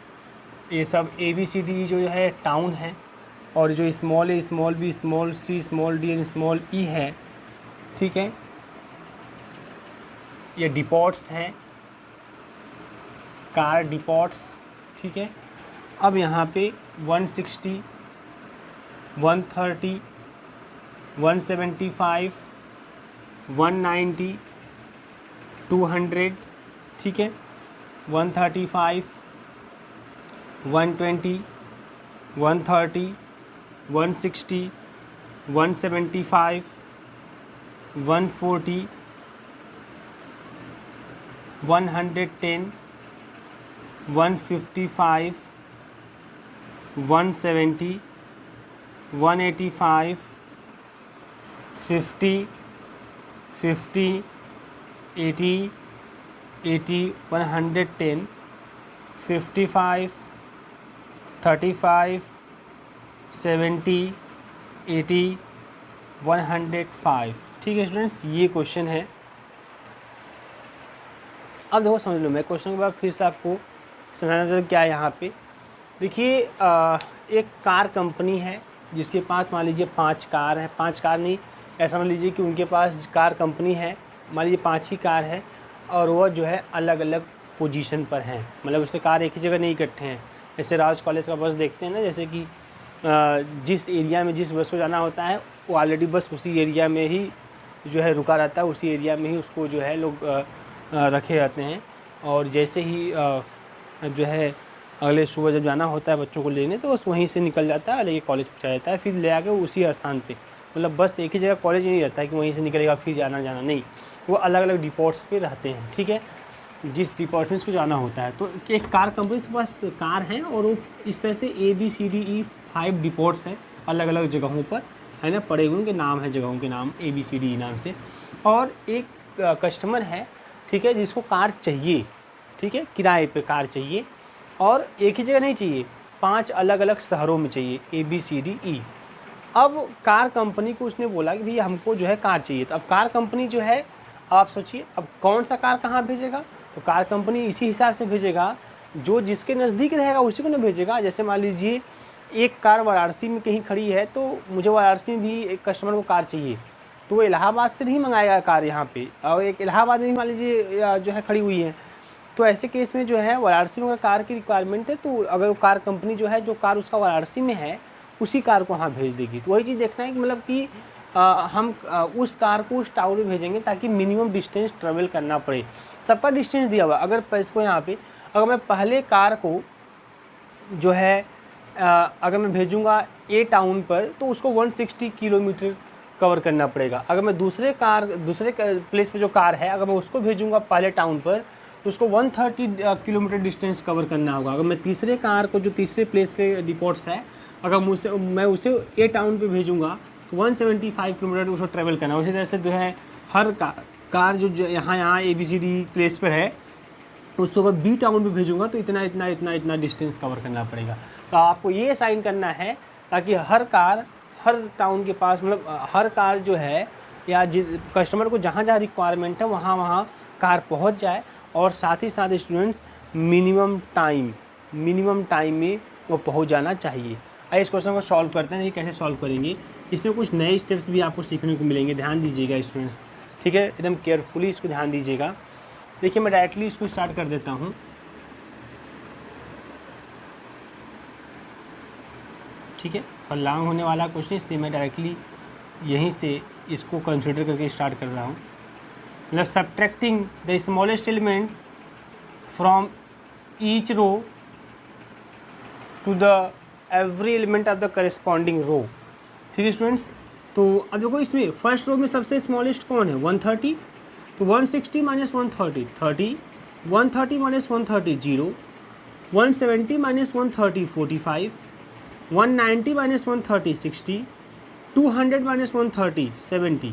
ये सब ए बी सी डी जो है टाउन है, और जो small a, small b, small c, small d and small e है, ठीक है, ये डिपोट्स हैं, कार डिपोट्स, ठीक है। अब यहाँ पे 160, 130, 175, 190, 200, ठीक है, 135, 120, 130, 160, 175, 140, 110, 155, 170, 185, 50, 50, 80, 80, 110, 55, 35, 70, 80, 105, ठीक है स्टूडेंट्स, ये क्वेश्चन है। अब देखो समझ लो, मैं क्वेश्चन के बाद फिर से आपको समझाना चाहता हूँ क्या है यहाँ पे। देखिए एक कार कंपनी है जिसके पास मान लीजिए 5 कार है, 5 कार नहीं, ऐसा मान लीजिए कि उनके पास कार कंपनी है, मान लीजिए 5 ही कार है और वह जो है अलग अलग पोजीशन पर हैं, मतलब उससे कार एक ही जगह नहीं इकट्ठे हैं। जैसे राज कॉलेज का बस देखते हैं ना, जैसे कि जिस एरिया में जिस बस को जाना होता है वो ऑलरेडी बस उसी एरिया में ही जो है रुका रहता है, उसी एरिया में ही उसको जो है लोग रखे रहते हैं, और जैसे ही जो है अगले सुबह जब जाना होता है बच्चों को लेने तो बस वहीं से निकल जाता है, लेके कॉलेज पहुँचा जाता है, फिर ले आके उसी स्थान पे, मतलब बस एक ही जगह कॉलेज नहीं रहता है कि वहीं से निकलेगा फिर जाना नहीं, वो अलग अलग डिपोट्स पे रहते हैं, ठीक है, जिस डिपार्टमेंट्स को जाना होता है। तो एक कार कंपनी के पास कार है और वो इस तरह से A, B, C, D, E 5 डिपोट्स हैं अलग अलग जगहों पर, है ना, पड़े हुए उनके नाम है, जगहों के नाम A, B, C, D, E नाम से, और एक कस्टमर है, ठीक है, जिसको कार चाहिए, ठीक है, किराए पे कार चाहिए, और एक ही जगह नहीं चाहिए, 5 अलग अलग शहरों में चाहिए, A, B, C, D, E। अब कार कंपनी को उसने बोला कि भैया हमको जो है कार चाहिए, तो अब कार कंपनी जो है, आप सोचिए अब कौन सा कार कहाँ भेजेगा, तो कार कंपनी इसी हिसाब से भेजेगा जो जिसके नज़दीक रहेगा उसी को ना भेजेगा। जैसे मान लीजिए एक कार वाराणसी में कहीं खड़ी है, तो मुझे वाराणसी में भी एक कस्टमर को कार चाहिए, तो वो इलाहाबाद से नहीं मंगाएगा कार यहाँ पे, और एक इलाहाबाद में मान लीजिए जो है खड़ी हुई है, तो ऐसे केस में जो है वाराणसी में अगर कार की रिक्वायरमेंट है तो अगर वो कार कंपनी जो है जो कार उसका वाराणसी में है उसी कार को वहाँ भेज देगी। तो वही चीज़ देखना है कि मतलब कि हम उस कार को उस टाउन में भेजेंगे ताकि मिनिमम डिस्टेंस ट्रेवल करना पड़े। सबका डिस्टेंस दिया हुआ, अगर इसको यहाँ पे अगर मैं पहले कार को जो है अगर मैं भेजूँगा ए टाउन पर तो उसको 160 किलोमीटर कवर करना पड़ेगा। अगर मैं दूसरे प्लेस पे जो कार है अगर मैं उसको भेजूँगा पहले टाउन पर तो उसको 130 किलोमीटर डिस्टेंस कवर करना होगा। अगर मैं तीसरे कार को जो तीसरे प्लेस पे डिपोट्स है अगर मैं उसे ए टाउन पे भेजूँगा तो 175 किलोमीटर उसको ट्रैवल करना। उसी तरह से जो है हर कार जो यहाँ ABCD प्लेस पर है उसको अगर बी टाउन पे भेजूँगा तो इतना डिस्टेंस कवर करना पड़ेगा। तो आपको ये साइन करना है ताकि हर कार हर टाउन के पास मतलब हर कार जो है या कस्टमर को जहाँ जहाँ रिक्वायरमेंट है वहाँ कार पहुँच जाए, और साथ ही साथ स्टूडेंट्स मिनिमम टाइम में वो पहुँच जाना चाहिए। आइए इस क्वेश्चन को सॉल्व करते हैं। ये कैसे सॉल्व करेंगे, इसमें कुछ नए स्टेप्स भी आपको सीखने को मिलेंगे, ध्यान दीजिएगा स्टूडेंट्स, ठीक है, एकदम केयरफुली इसको ध्यान दीजिएगा। देखिए मैं डायरेक्टली इसको स्टार्ट कर देता हूँ। ठीक है, और लॉन्ग होने वाला क्वेश्चन इसलिए मैं डायरेक्टली यहीं से इसको कंसिडर करके स्टार्ट कर रहा हूँ। मतलब subtracting the smallest element from each row to the every element of the corresponding row. ठीक है स्टूडेंट्स, तो तो अब देखो इसमें फर्स्ट रो में सबसे स्मॉलेस्ट कौन है 130, तो 160 minus 130 30, 130 minus 130 0, 170 minus 130 45, 190 minus 130 60, 200 minus 130 70।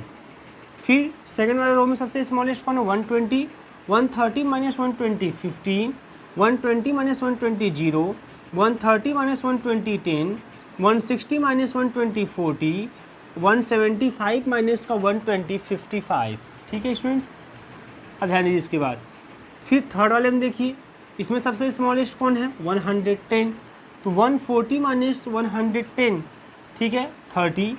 फिर सेकंड वाले रो में सबसे स्मॉलेस्ट कौन है 120, 130 minus 120 15, 120 minus 120 0, 130 minus 120 10, 160 minus 120 40, 175 minus का 120 55। ठीक है स्टूडेंट्स, अब ध्यान दीजिए इसके बाद फिर थर्ड वाले में देखिए, इसमें सबसे स्मॉलेस्ट कौन है 110, तो 140 माइनस 110, ठीक है 30,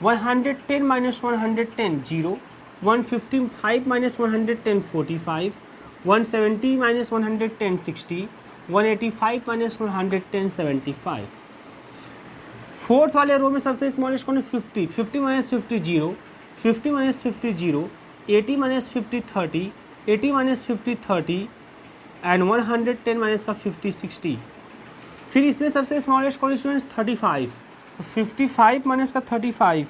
110 minus 110 0, 155 minus 110 45, 170 minus 110 60, 185 minus 110 75। Fourth वाले रो में सबसे स्मॉलेस्ट कौन है 50, 50 minus 50 0, 50 minus 50 0, 80 minus 50 30, 80 minus 50 30 and 110 minus का 50 60। फिर इसमें सबसे स्मॉलेस्ट कौन स्टूडेंट्स 35, 55 माइनस का 35,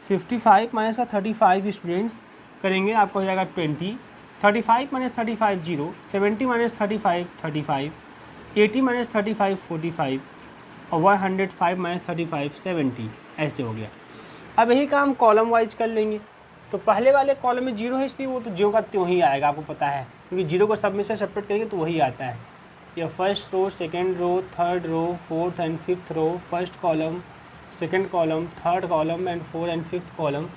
55 माइनस का 35 स्टूडेंट्स करेंगे आपको हो जाएगा 20, 35 माइनस 35 0, 70 माइनस 35 35, 80 माइनस 35 45 और 105 माइनस 35 70। ऐसे हो गया। अब यही काम कॉलम वाइज कर लेंगे। तो पहले वाले कॉलम में 0 है इसलिए वो तो ज्यों का त्यों ही आएगा, आपको पता है, क्योंकि 0 को सब में से सेपरेट करेंगे तो वही आता है। या first row, second row, third row, fourth and fifth row, first column, second column, third column and fourth and fifth column.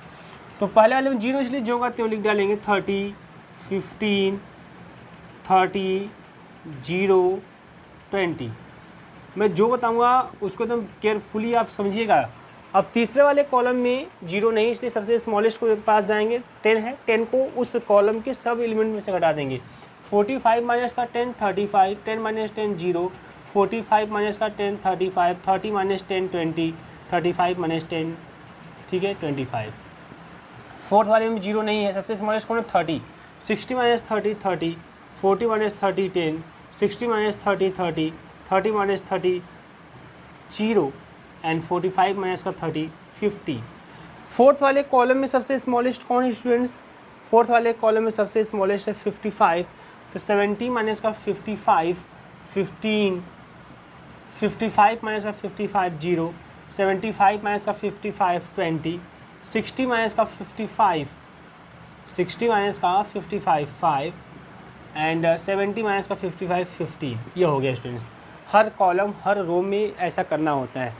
तो पहले वाले में 0 इसलिए ज्यों का त्यों लिख डालेंगे 30 15 30 0 20। मैं जो बताऊंगा उसको एकदम केयरफुली आप समझिएगा। अब तीसरे वाले कॉलम में 0 नहीं इसलिए सबसे स्मॉलेस्ट को पास जाएंगे 10 है, 10 को उस कॉलम के सब एलिमेंट में से घटा देंगे। 45 माइनस का 10 35, 10 माइनस 10 0, 45 माइनस का 10 35, 30 माइनस 10 20, 35 माइनस 10 ठीक है 25। फोर्थ वाले में 0 नहीं है, सबसे स्मॉलेस्ट कौन है 30, 60 minus 30 30, 40 minus 30 10, 60 minus 30 30, 30 minus 30 0 and 45 minus का 30 50। फोर्थ वाले कॉलम में सबसे स्मॉलेस्ट कौन है स्टूडेंट्स, फोर्थ वाले कॉलम में सबसे स्मॉलेस्ट है 55, तो 70 माइनस का 55 15, 55 माइनस का 55 0, 75 माइनस का 55 20, 60 माइनस का 55, 60 माइनस का 55 5 एंड 70 माइनस का 55 50। ये हो गया स्टूडेंट्स। हर कॉलम हर रो में ऐसा करना होता है,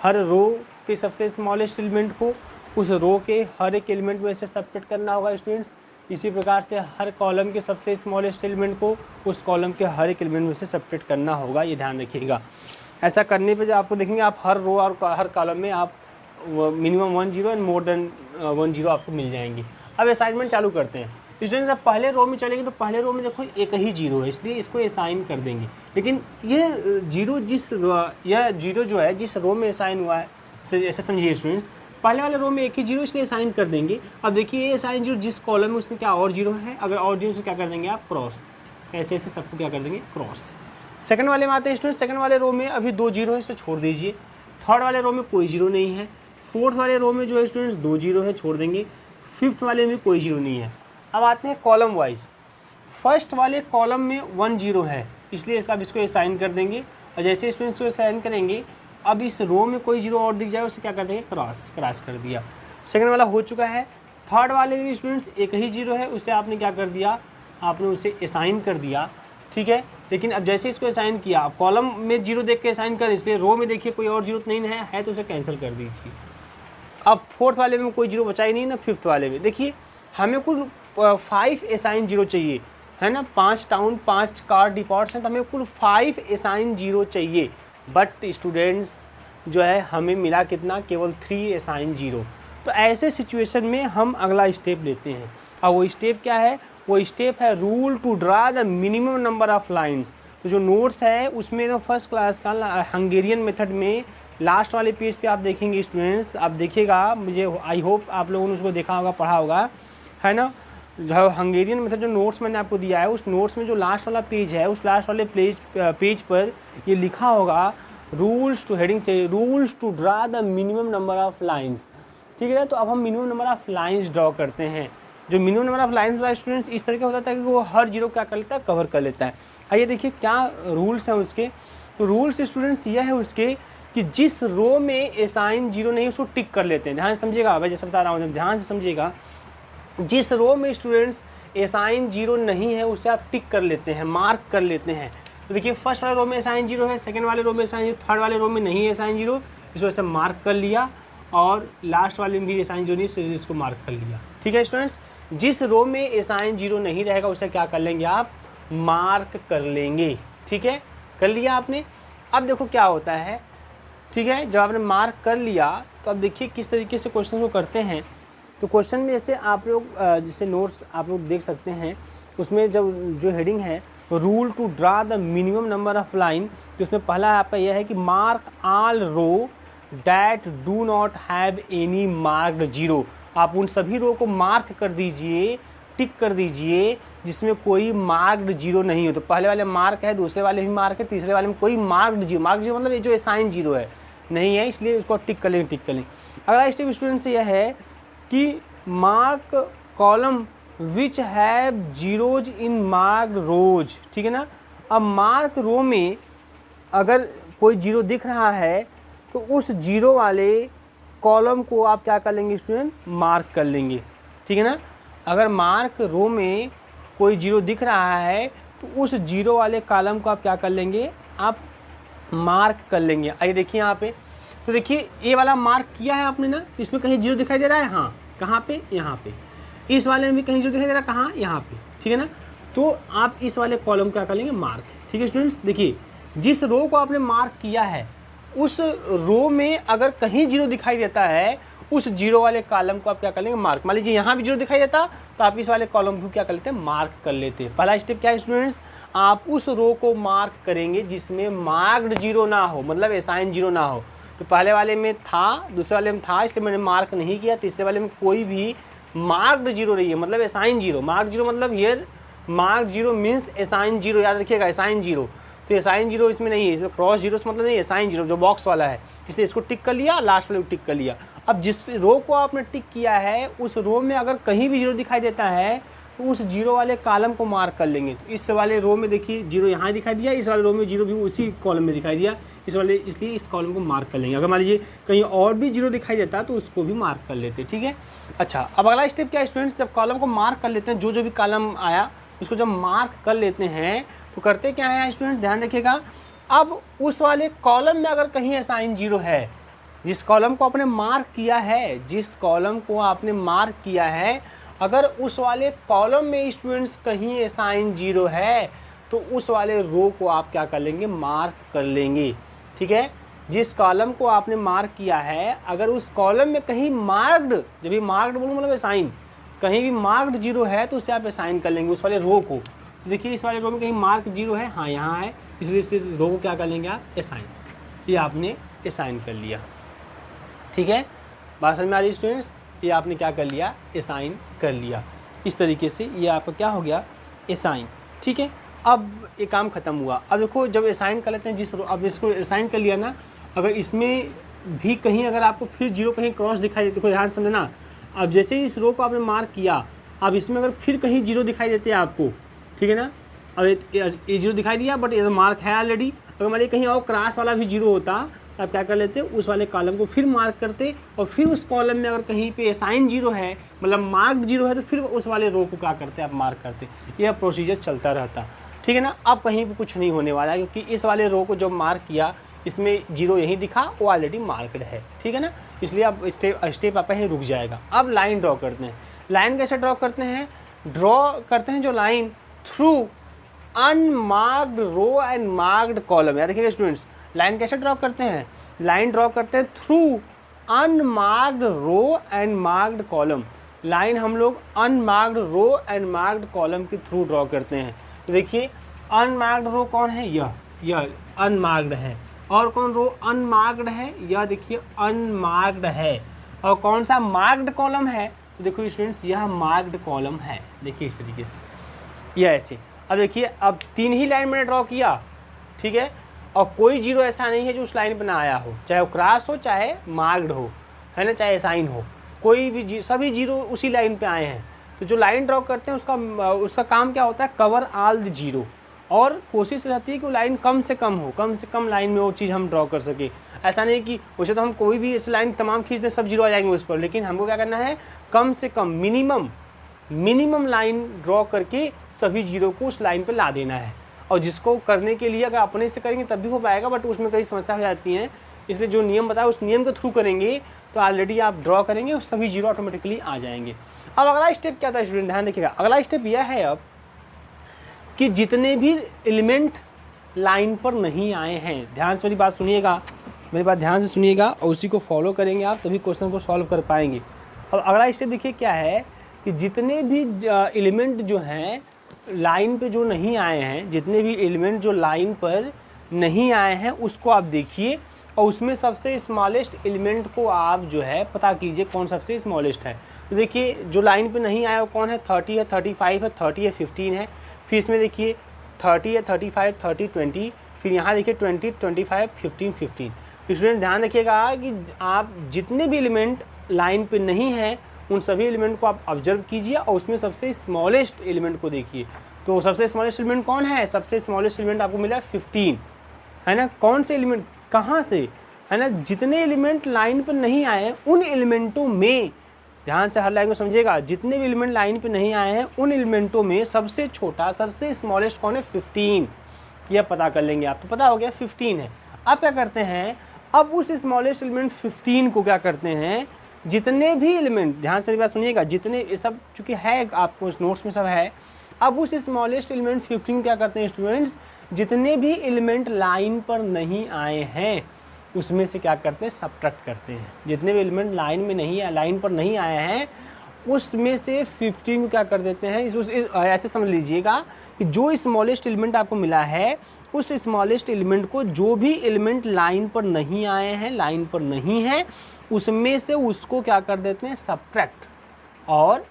हर रो के सबसे स्मॉलेस्ट एलिमेंट को उस रो के हर एक एलिमेंट में से सेपरेट करना होगा स्टूडेंट्स। इसी प्रकार से हर कॉलम के सबसे स्मॉलेस्ट एलिमेंट को उस कॉलम के हर एक एलिमेंट में से सेपरेट करना होगा, ये ध्यान रखिएगा। ऐसा करने पे जो आपको देखेंगे आप हर रो और हर कॉलम में आप मिनिमम 1 0 एंड मोर देन 1 0 आपको मिल जाएंगी। अब असाइनमेंट चालू करते हैं स्टूडेंट्स। अब पहले रो में चलेंगे तो पहले रो में देखो एक ही 0 है इसलिए इसको असाइन कर देंगे, लेकिन ये 0 जो है जिस रो में असाइन हुआ है ऐसा समझिए स्टूडेंट्स, पहले वाले रो में एक ही 0 इसलिए असाइन कर देंगे। अब देखिए ये असाइन 0 जिस कॉलम में उसमें क्या और 0 है, अगर और 0 से क्या कर देंगे आप क्रॉस, ऐसे ऐसे सबको क्या कर देंगे क्रॉस। सेकंड वाले में आते हैं स्टूडेंट, सेकंड वाले रो में अभी 2 0 है इसको छोड़ दीजिए। थर्ड वाले रो में कोई 0 नहीं है। फोर्थ वाले रो में जो है स्टूडेंट्स 2 0 है, छोड़ देंगे। फिफ्थ वाले में कोई 0 नहीं है। अब आते हैं कॉलम वाइज। फर्स्ट वाले कॉलम में 1 0 है इसलिए इसको असाइन कर देंगे, और जैसे स्टूडेंट्स को असाइन करेंगे अब इस रो में कोई 0 और दिख जाए उसे क्या कर देंगे क्रॉस कर दिया। सेकंड वाला हो चुका है। थर्ड वाले में स्टूडेंट्स एक ही 0 है, उसे आपने क्या कर दिया, आपने उसे असाइन कर दिया, ठीक है। लेकिन अब जैसे इसको असाइन किया, कॉलम में 0 देख के असाइन कर, इसलिए रो में देखिए कोई और 0 नहीं है तो उसे कैंसिल कर दीजिए। अब फोर्थ वाले में कोई 0 बचा ही नहीं ना। फिफ्थ वाले में देखिए हमें कुल 5 असाइन 0 चाहिए, है ना। 5 टाउन 5 कार डिपॉट्स हैं तो हमें कुल 5 असाइन 0 चाहिए, बट स्टूडेंट्स जो है हमें मिला कितना, केवल 3 असाइन 0। तो ऐसे सिचुएशन में हम अगला स्टेप लेते हैं, और वो स्टेप क्या है, वो स्टेप है rule to draw the minimum number of lines. तो जो नोट्स है उसमें ना फर्स्ट क्लास का हंगेरियन मेथड में लास्ट वाले पेज पे आप देखेंगे स्टूडेंट्स, आप देखिएगा, मुझे आई होप आप लोगों ने उसको देखा होगा, पढ़ा होगा, है ना। जो हंगेरियन मेथड जो नोट्स मैंने आपको दिया है उस नोट्स में जो लास्ट वाला पेज है उस लास्ट वाले पेज पर ये लिखा होगा रूल्स टू, हेडिंग से rules to draw the minimum number of lines, ठीक है। तो अब हम minimum number of lines draw करते हैं। जो मिनिमम नंबर ऑफ लाइन्स वाला स्टूडेंट्स इस तरह का होता है कि वो हर जीरो क्या कर लेता है, कवर कर लेता है। आइए देखिए क्या रूल्स हैं उसके। तो रूल्स स्टूडेंट्स यह है उसके कि जिस रो में असाइन जीरो नहीं उसको टिक कर लेते हैं। ध्यान से समझिएगा, मैं जैसे बता रहा हूँ ध्यान से समझिएगा। जिस रो में स्टूडेंट्स असाइन जीरो नहीं है उसे आप टिक कर लेते हैं, मार्क कर लेते हैं। तो देखिए फर्स्ट वाले रो में असाइन जीरो है, सेकंड वाले रो में असाइन जीरो, थर्ड वाले रो में नहीं है असाइन जीरो, इस वजह से मार्क कर लिया, और लास्ट वाले में भी असाइन जीरो नहीं, इसको मार्क कर लिया। ठीक है स्टूडेंट्स, जिस रो में असाइन जीरो नहीं रहेगा उसे क्या कर लेंगे आप, मार्क कर लेंगे। ठीक है, कर लिया आपने। अब देखो क्या होता है, ठीक है, जब आपने मार्क कर लिया तो अब देखिए किस तरीके से क्वेश्चन को करते हैं। तो क्वेश्चन में जैसे आप लोग जैसे नोट्स आप लोग देख सकते हैं, उसमें जब जो हेडिंग है rule to draw the minimum number of line, तो उसमें पहला आपका यह है कि mark all row that do not have any marked zero. आप उन सभी रो को मार्क कर दीजिए, टिक कर दीजिए जिसमें कोई मार्क्ड जीरो नहीं हो। तो पहले वाले मार्क है, दूसरे वाले भी मार्क है, तीसरे वाले में कोई मार्क्ड जीरो, मार्क्ड जीरो मतलब ये जो असाइन जीरो है नहीं है, इसलिए उसको टिक कर लेंगे, टिक कर लेंगे। अगला स्टेप स्टूडेंट से यह है कि mark column which have zeros in marked rows. ठीक है ना, अब मार्क रो में अगर कोई जीरो दिख रहा है तो उस जीरो वाले कॉलम को आप क्या कर लेंगे स्टूडेंट, मार्क कर लेंगे। ठीक है ना, अगर मार्क रो में कोई जीरो दिख रहा है तो उस जीरो वाले कॉलम को आप क्या कर लेंगे, आप मार्क कर लेंगे। आइए देखिए यहाँ पे, तो देखिए ये वाला मार्क किया है आपने ना, तो इसमें कहीं जीरो दिखाई दे रहा है, हाँ कहाँ पे, यहाँ पे। इस वाले में भी कहीं जीरो दिखाई दे रहा है, कहाँ, यहाँ पे। ठीक है ना, तो आप इस वाले कॉलम क्या कर लेंगे, मार्क। ठीक है स्टूडेंट्स, देखिए जिस रो को आपने मार्क किया है उस रो में अगर कहीं जीरो दिखाई देता है उस जीरो वाले कॉलम को आप क्या कर लेंगे, मार्क। मान लीजिए यहाँ भी जीरो दिखाई देता तो आप इस वाले कॉलम को क्या कर लेते हैं, मार्क कर लेते हैं। पहला स्टेप क्या है स्टूडेंट्स, आप उस रो को मार्क करेंगे जिसमें मार्क्ड जीरो ना हो, मतलब असाइन जीरो ना हो। तो पहले वाले में था, दूसरे वाले में था, इसलिए मैंने मार्क नहीं किया। तीसरे वाले में कोई भी मार्क्ड जीरो नहीं है, मतलब असाइन जीरो। मार्क जीरो मतलब here mark zero means assign zero, याद रखिएगा असाइन जीरो। तो असाइन जीरो इसमें नहीं है, इसमें क्रॉस जीरो मतलब नहीं है, असाइन जीरो जो बॉक्स वाला है, इसलिए इसको टिक कर लिया, लास्ट वाले को टिक कर लिया। अब जिस रो को आपने टिक किया है उस रो में अगर कहीं भी जीरो दिखाई देता है तो उस जीरो वाले कॉलम को मार्क कर लेंगे। तो इस वाले रो में देखिए जीरो यहाँ दिखाई दिया, इस वाले रो में जीरो भी उसी कॉलम में दिखाई दिया, इस वाले, इसलिए इस कॉलम को मार्क कर लेंगे। अगर मान लीजिए कहीं और भी जीरो दिखाई देता है तो उसको भी मार्क कर लेते। ठीक है, अच्छा अब अगला स्टेप क्या है स्टूडेंट्स, जब कॉलम को मार्क कर लेते हैं, जो भी कॉलम आया उसको जब मार्क कर लेते हैं तो करते क्या है स्टूडेंट्स, ध्यान रखिएगा। अब उस वाले कॉलम में अगर कहीं असाइन जीरो है, जिस कॉलम को आपने मार्क किया है, जिस कॉलम को आपने मार्क किया है, अगर उस वाले कॉलम में स्टूडेंट्स कहीं असाइन जीरो है तो उस वाले रो को आप क्या कर लेंगे, मार्क कर लेंगे। ठीक है, जिस कॉलम को आपने मार्क किया है अगर उस कॉलम में कहीं मार्क्ड, जब भी मार्क्ड बोलूँ मतलब असाइन, कहीं भी मार्क्ड जीरो है तो उसे आप असाइन कर लेंगे उस वाले रो को। तो देखिए इस वाले रो में कहीं मार्क जीरो है, हाँ यहाँ है, इसलिए इस रो को क्या कर लेंगे आप, असाइन। ये आपने असाइन कर लिया। ठीक है, बात समझ में आ रही स्टूडेंट्स, ये आपने क्या कर लिया, असाइन कर लिया। इस तरीके से ये आपका क्या हो गया, असाइन। ठीक है, अब ये काम ख़त्म हुआ। अब देखो जब असाइन कर लेते हैं जिस रो, अब इसको असाइन कर लिया ना, अगर इसमें भी कहीं अगर आपको फिर जीरो कहीं क्रॉस दिखाई देते, देखो ध्यान समझना। अब जैसे ही इस रो को आपने मार्क किया, अब इसमें अगर फिर कहीं जीरो दिखाई देते हैं आपको, ठीक है ना, अब ये जीरो दिखाई दिया बट ये तो मार्क है ऑलरेडी। अगर मान लीजिए कहीं और क्रॉस वाला भी जीरो होता तो आप क्या कर लेते, उस वाले कॉलम को फिर मार्क करते, और फिर उस कॉलम में अगर कहीं पे असाइन जीरो है, मतलब मार्क्ड जीरो है, तो फिर उस वाले रो को क्या करते आप, मार्क करते। यह प्रोसीजर चलता रहता। ठीक है ना, अब कहीं पर कुछ नहीं होने वाला है क्योंकि इस वाले रो को जब मार्क किया इसमें जीरो यहीं दिखा, वो ऑलरेडी मार्क्ड है। ठीक है ना, इसलिए अब स्टेप आपका यहीं रुक जाएगा। अब लाइन ड्रॉ करते हैं। लाइन कैसे ड्रॉ करते हैं, ड्रॉ करते हैं जो line through unmarked row and marked column. याद रखिएगा स्टूडेंट्स, लाइन कैसे ड्रॉ करते हैं, लाइन ड्रॉ करते हैं through unmarked row and marked column. Line हम लोग unmarked row and marked column के थ्रू ड्रॉ करते हैं। तो देखिए अनमार्क्ड रो कौन है, यह अनमार्क्ड है, और कौन रो अनमार्क्ड है, यह देखिए अनमार्क्ड है, और कौन सा मार्क्ड कॉलम है, तो देखो स्टूडेंट्स यह मार्क्ड कॉलम है। देखिए इस तरीके से, यह ऐसे। अब देखिए अब तीन ही लाइन मैंने ड्रॉ किया, ठीक है, और कोई जीरो ऐसा नहीं है जो उस लाइन पर ना आया हो, चाहे वो क्रॉस हो चाहे मार्क्ड हो, है ना, चाहे असाइन हो। कोई भी सभी जीरो उसी लाइन पे आए हैं, तो जो लाइन ड्रॉ करते हैं उसका काम क्या होता है, कवर ऑल द जीरो, और कोशिश रहती है कि वो लाइन कम से कम लाइन में वो चीज़ हम ड्रॉ कर सके। ऐसा नहीं कि वैसे तो हम कोई भी इस लाइन तमाम खींच दें सब जीरो आ जाएंगे उस पर, लेकिन हमको क्या करना है, कम से कम मिनिमम लाइन ड्रॉ करके सभी जीरो को उस लाइन पर ला देना है। और जिसको करने के लिए अगर अपने से करेंगे तब भी हो पाएगा, बट उसमें कई समस्या हो जाती हैं, इसलिए जो नियम बताया उस नियम के थ्रू करेंगे तो ऑलरेडी आप ड्रॉ करेंगे और सभी जीरो ऑटोमेटिकली आ जाएंगे। अब अगला स्टेप क्या था स्टूडेंट, ध्यान रखिएगा, अगला स्टेप यह है अब कि जितने भी एलिमेंट लाइन पर नहीं आए हैं, ध्यान से मेरी बात सुनिएगा, मेरी बात ध्यान से सुनिएगा और उसी को फॉलो करेंगे आप, तभी क्वेश्चन को सॉल्व कर पाएंगे। अब अगला स्टेप देखिए क्या है कि जितने भी एलिमेंट जो हैं लाइन पे जो नहीं आए हैं, जितने भी एलिमेंट जो लाइन पर नहीं आए हैं उसको आप देखिए, और उसमें सबसे स्मॉलेस्ट एलिमेंट को आप जो है पता कीजिए कौन सबसे स्मॉलेस्ट है। तो देखिए जो लाइन पे नहीं आया वो कौन है, 30 है, 35 है, 30 है, 15 है, फिर इसमें देखिए 30 है, 35, 30, 20, फिर यहाँ देखिए 20, 25, 15, 15। स्टूडेंट ध्यान रखिएगा कि आप जितने भी एलिमेंट लाइन पे नहीं हैं उन सभी एलिमेंट को आप ऑब्जर्व कीजिए और उसमें सबसे स्मॉलेस्ट एलिमेंट को देखिए। तो सबसे स्मॉलेस्ट एलिमेंट कौन है, सबसे स्मॉलेस्ट एलिमेंट आपको मिला 15, है ना। कौन से एलिमेंट, कहाँ से, है ना, जितने एलिमेंट लाइन पर नहीं आए हैं उन एलिमेंटों में, ध्यान से हर लाइन को समझिएगा, जितने भी एलिमेंट लाइन पे नहीं आए हैं उन एलिमेंटों में सबसे छोटा सबसे स्मॉलेस्ट कौन है, 15, यह पता कर लेंगे आप। तो पता हो गया 15 है। अब क्या करते हैं, अब उस स्मॉलेस्ट एलिमेंट 15 को क्या करते हैं, जितने भी एलिमेंट, ध्यान से मेरी बात सुनिएगा, जितने ये सब चूँकि है आपको इस नोट्स में सब है, अब उस स्मॉलेस्ट एलिमेंट 15 क्या करते हैं स्टूडेंट्स, जितने भी एलिमेंट लाइन पर नहीं आए हैं उसमें से क्या करते हैं, सब्ट्रैक्ट करते हैं। जितने भी एलिमेंट लाइन में नहीं है, लाइन पर नहीं आए हैं उसमें से 15 को क्या कर देते हैं, ऐसे समझ लीजिएगा कि जो स्मॉलेस्ट एलिमेंट आपको मिला है उस स्मॉलेस्ट एलिमेंट को, जो भी एलिमेंट लाइन पर नहीं आए हैं, लाइन पर नहीं है, उसमें से उसको क्या कर देते हैं, सब्ट्रैक्ट। और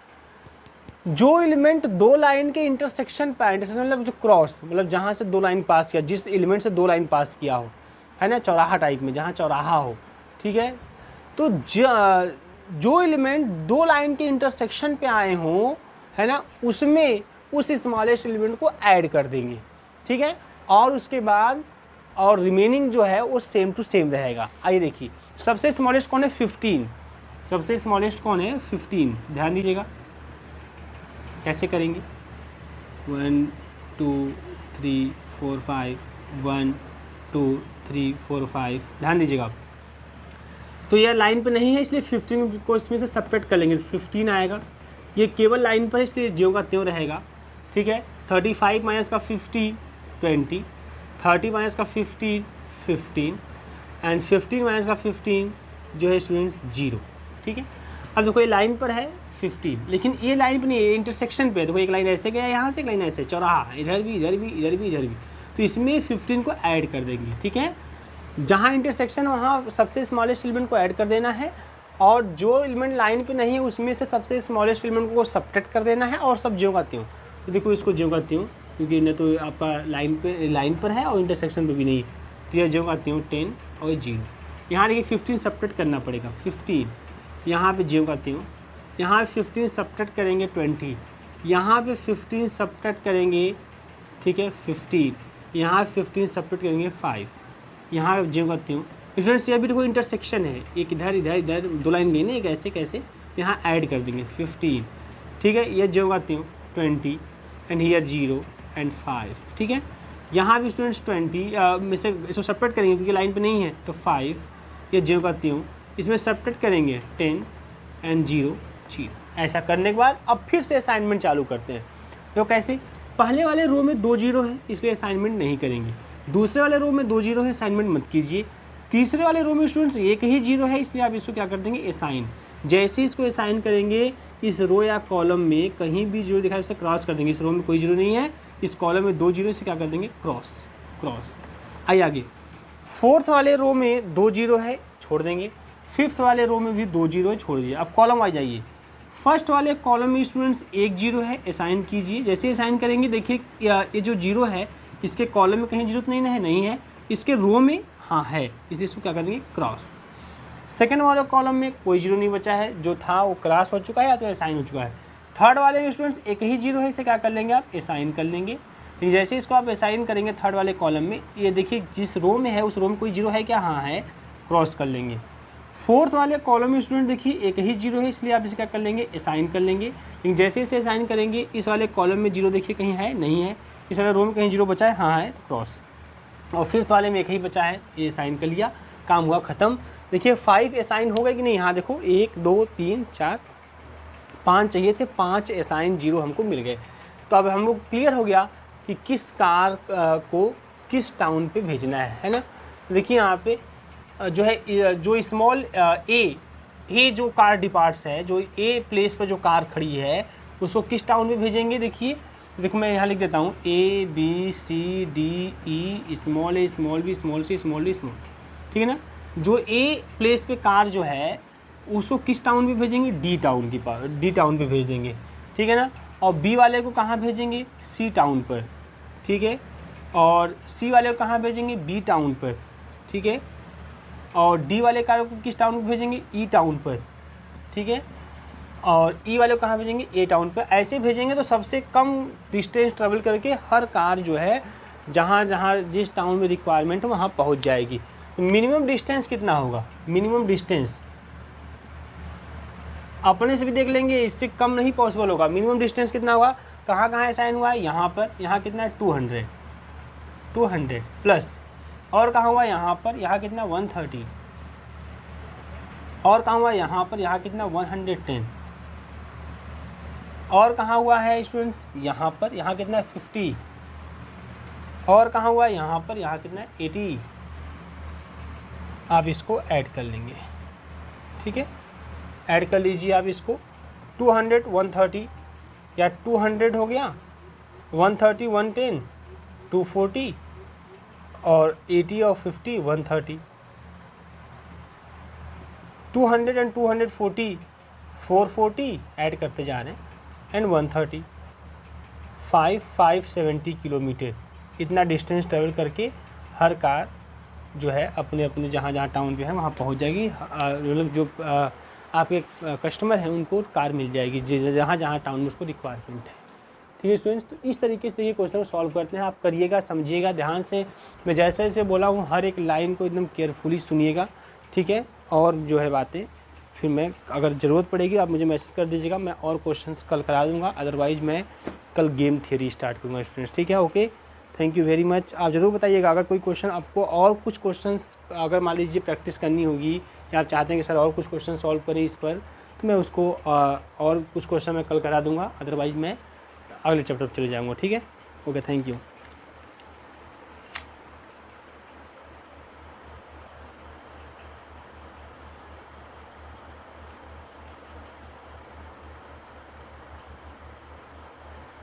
जो एलिमेंट दो लाइन के इंटरसेक्शन पर, इंटरसेक्शन मतलब जो क्रॉस, मतलब जहाँ से दो लाइन पास किया, जिस एलिमेंट से दो लाइन पास किया हो, है ना, चौराहा टाइप में जहाँ चौराहा हो, ठीक है, तो जो एलिमेंट दो लाइन के इंटरसेक्शन पे आए हों, है ना, उसमें उस स्मॉलेस्ट एलिमेंट को ऐड कर देंगे, ठीक है। और उसके बाद और रिमेनिंग जो है वो सेम टू सेम रहेगा। आइए देखिए सबसे स्मॉलेस्ट कौन है, 15, सबसे स्मॉलेस्ट कौन है, 15। ध्यान दीजिएगा कैसे करेंगे, 1 2 3 4 5, 1 2 3 4 5, ध्यान दीजिएगा आप। तो यह लाइन पे नहीं है इसलिए 15 को इसमें से सेपरेट कर लेंगे, 15 आएगा। ये केवल लाइन पर है इसलिए ज्यों का त्यों रहेगा, ठीक है। 35 माइनस का 50, 20, 30 माइनस का 15, 15, एंड 15 माइनस का 15 जो है स्टूडेंट्स 0, ठीक है। अब देखो ये लाइन पर है 15, लेकिन ये लाइन पर नहीं है, इंटरसेक्शन पे। देखो एक लाइन ऐसे गया, यहाँ से एक लाइन ऐसे, चौराहा, इधर भी इधर भी इधर भी इधर भी, तो इसमें 15 को ऐड कर देंगे, ठीक है। जहाँ इंटरसेक्शन वहाँ सबसे स्मॉलेस्ट एलिमेंट को ऐड कर देना है, और जो एलिमेंट लाइन पे नहीं है उसमें से सबसे स्मॉलेस्ट एलिमेंट को सब्ट्रैक्ट कर देना है, और सब ज्यों का त्यों। तो देखो इसको ज्यों का त्यों, क्योंकि न तो आपका लाइन पर है और इंटरसेक्शन पे भी नहीं, तो यह ज्यों का त्यों 10 और 0। यहाँ देखिए 15 सब्ट्रैक्ट करना पड़ेगा, 15 यहाँ पे ज्यों का त्यों, यहाँ 15 सब्ट्रैक्ट करेंगे 20, यहाँ पे 15 सब्ट्रैक्ट करेंगे, ठीक है 15, यहाँ 15 सब्ट्रैक्ट करेंगे 5, यहाँ ज्यों का त्यों। स्टूडेंट्स ये भी देखो इंटरसेक्शन है, एक इधर इधर इधर दो लाइन लेने, एक ऐसे कैसे यहाँ ऐड कर देंगे 15, ठीक है। ये ज्यों का त्यों 20 एंड हियर 0 एंड 5, ठीक है। यहाँ भी स्टूडेंट्स 20 में से इसको सेपरेट करेंगे क्योंकि लाइन पे नहीं है, तो 5, ये ज्यों का त्यों, इसमें सेपरेट करेंगे 10 एंड 0 0। ऐसा करने के बाद अब फिर से असाइनमेंट चालू करते हैं। तो कैसे, पहले वाले रो में 2 0 है इसलिए असाइनमेंट नहीं करेंगे, दूसरे वाले रो में 2 0 है असाइनमेंट मत कीजिए, तीसरे वाले रो में स्टूडेंट्स एक ही 0 है इसलिए आप इसको क्या कर देंगे, असाइन। जैसे इसको असाइन करेंगे इस रो या कॉलम में कहीं भी 0 दिखाई उसे क्रॉस कर देंगे। इस रो में कोई 0 नहीं है, इस कॉलम में 2 0 से क्या कर देंगे, क्रॉस। आइए आगे, फोर्थ वाले रो में 2 0 है, छोड़ देंगे। फिफ्थ वाले रो में भी 2 0 है, छोड़ दीजिए। अब कॉलम आ जाइए, फर्स्ट वाले कॉलम में स्टूडेंट्स 1 0 है, असाइन कीजिए। जैसे असाइन करेंगे देखिए ये जो 0 है इसके कॉलम में कहीं जरूरत नहीं है, इसके रो में हाँ है, इसलिए इसको क्या कर देंगे, क्रॉस। सेकंड वाले कॉलम में कोई जीरो नहीं बचा है, जो था वो क्रॉस हो चुका है या तो असाइन हो चुका है। थर्ड वाले में स्टूडेंट्स एक ही जीरो है, इसे क्या कर लेंगे आप असाइन कर लेंगे। लेकिन जैसे इसको आप असाइन करेंगे थर्ड वाले कॉलम में, ये देखिए जिस रो में है उस रो में कोई जीरो है क्या, हाँ है, क्रॉस कर लेंगे। फोर्थ वाले कॉलम में स्टूडेंट देखिए एक ही जीरो है, इसलिए आप इसे क्या कर लेंगे असाइन कर लेंगे। लेकिन जैसे इसे असाइन करेंगे इस वाले कॉलम में जीरो देखिए कहीं है, नहीं है। इस वाले रो में कहीं जीरो बचा है, हाँ है, तो क्रॉस। और फिफ्थ वाले में एक ही बचा है, ये असाइन कर लिया, काम हुआ ख़त्म। देखिए 5 असाइन हो गए कि नहीं, यहाँ देखो 1 2 3 4 5 चाहिए थे, 5 असाइन जीरो हमको मिल गए। तो अब हमको क्लियर हो गया कि किस कार को किस टाउन पे भेजना है ना। देखिए यहाँ पे जो है जो स्मॉल ए जो कार डिपार्ट्स है, जो ए प्लेस पर जो कार खड़ी है उसको किस टाउन में भेजेंगे। देखो मैं यहाँ लिख देता हूँ ABCDE small a small b small c small D small, ठीक है ना। जो ए प्लेस पे कार जो है उसको किस टाउन पे भेजेंगे, डी टाउन पे भेज देंगे, ठीक है ना। और बी वाले को कहाँ भेजेंगे, सी टाउन पर, ठीक है। और सी वाले को कहाँ भेजेंगे, बी टाउन पर, ठीक है। और डी वाले कार को किस टाउन पर भेजेंगे, ई टाउन पर, ठीक है। और ई वाले को कहाँ भेजेंगे, ए टाउन पर। ऐसे भेजेंगे तो सबसे कम डिस्टेंस ट्रेवल करके हर कार जो है जहाँ जहाँ जिस टाउन में रिक्वायरमेंट हो वहाँ पहुँच जाएगी। तो मिनिमम डिस्टेंस कितना होगा, मिनिमम डिस्टेंस अपने से भी देख लेंगे, इससे कम नहीं पॉसिबल होगा। मिनिमम डिस्टेंस कितना होगा, कहाँ कहाँ असाइन हुआ है, यहाँ पर, यहाँ कितना है 200 प्लस, और कहाँ हुआ यहाँ पर, यहाँ कितना 130, और कहाँ हुआ यहाँ पर, यहाँ कितना 110, और कहाँ हुआ है स्टूडेंट्स यहाँ पर, यहाँ कितना 50, और कहाँ हुआ यहाँ पर, यहाँ कितना 80। आप इसको ऐड कर लेंगे, ठीक है, ऐड कर लीजिए आप इसको। 200 130 या 200 हो गया, 130 110 240 और 80 और 50 130, 200 एंड 240 440 ऐड करते जा रहे हैं एंड 130 570 किलोमीटर इतना डिस्टेंस ट्रेवल करके हर कार जो है अपने अपने जहाँ जहाँ टाउन पे है वहाँ पहुँच जाएगी। मतलब जो आपके कस्टमर हैं उनको कार मिल जाएगी जहाँ जहाँ टाउन में उसको रिक्वायरमेंट है, ठीक है स्टूडेंट्स। तो इस तरीके से ये क्वेश्चन को सॉल्व करते हैं, आप करिएगा, समझिएगा ध्यान से। मैं जैसे जैसे बोला हूँ हर एक लाइन को एकदम केयरफुली सुनिएगा, ठीक है। और जो है बातें फिर मैं अगर ज़रूरत पड़ेगी आप मुझे मैसेज कर दीजिएगा, मैं और क्वेश्चंस कल करा दूँगा। अदरवाइज़ मैं कल गेम थियरी स्टार्ट करूँगा स्टूडेंट्स, ठीक है। Okay, thank you very much. आप ज़रूर बताइएगा अगर कोई क्वेश्चन आपको और कुछ क्वेश्चंस अगर मान लीजिए प्रैक्टिस करनी होगी या आप चाहते हैं कि सर और कुछ क्वेश्चन सॉल्व करें इस पर, तो मैं उसको और कुछ क्वेश्चन मैं कल करा दूँगा। अदरवाइज़ मैं अगले चैप्टर पर चले जाऊँगा, ठीक है। Okay, thank you.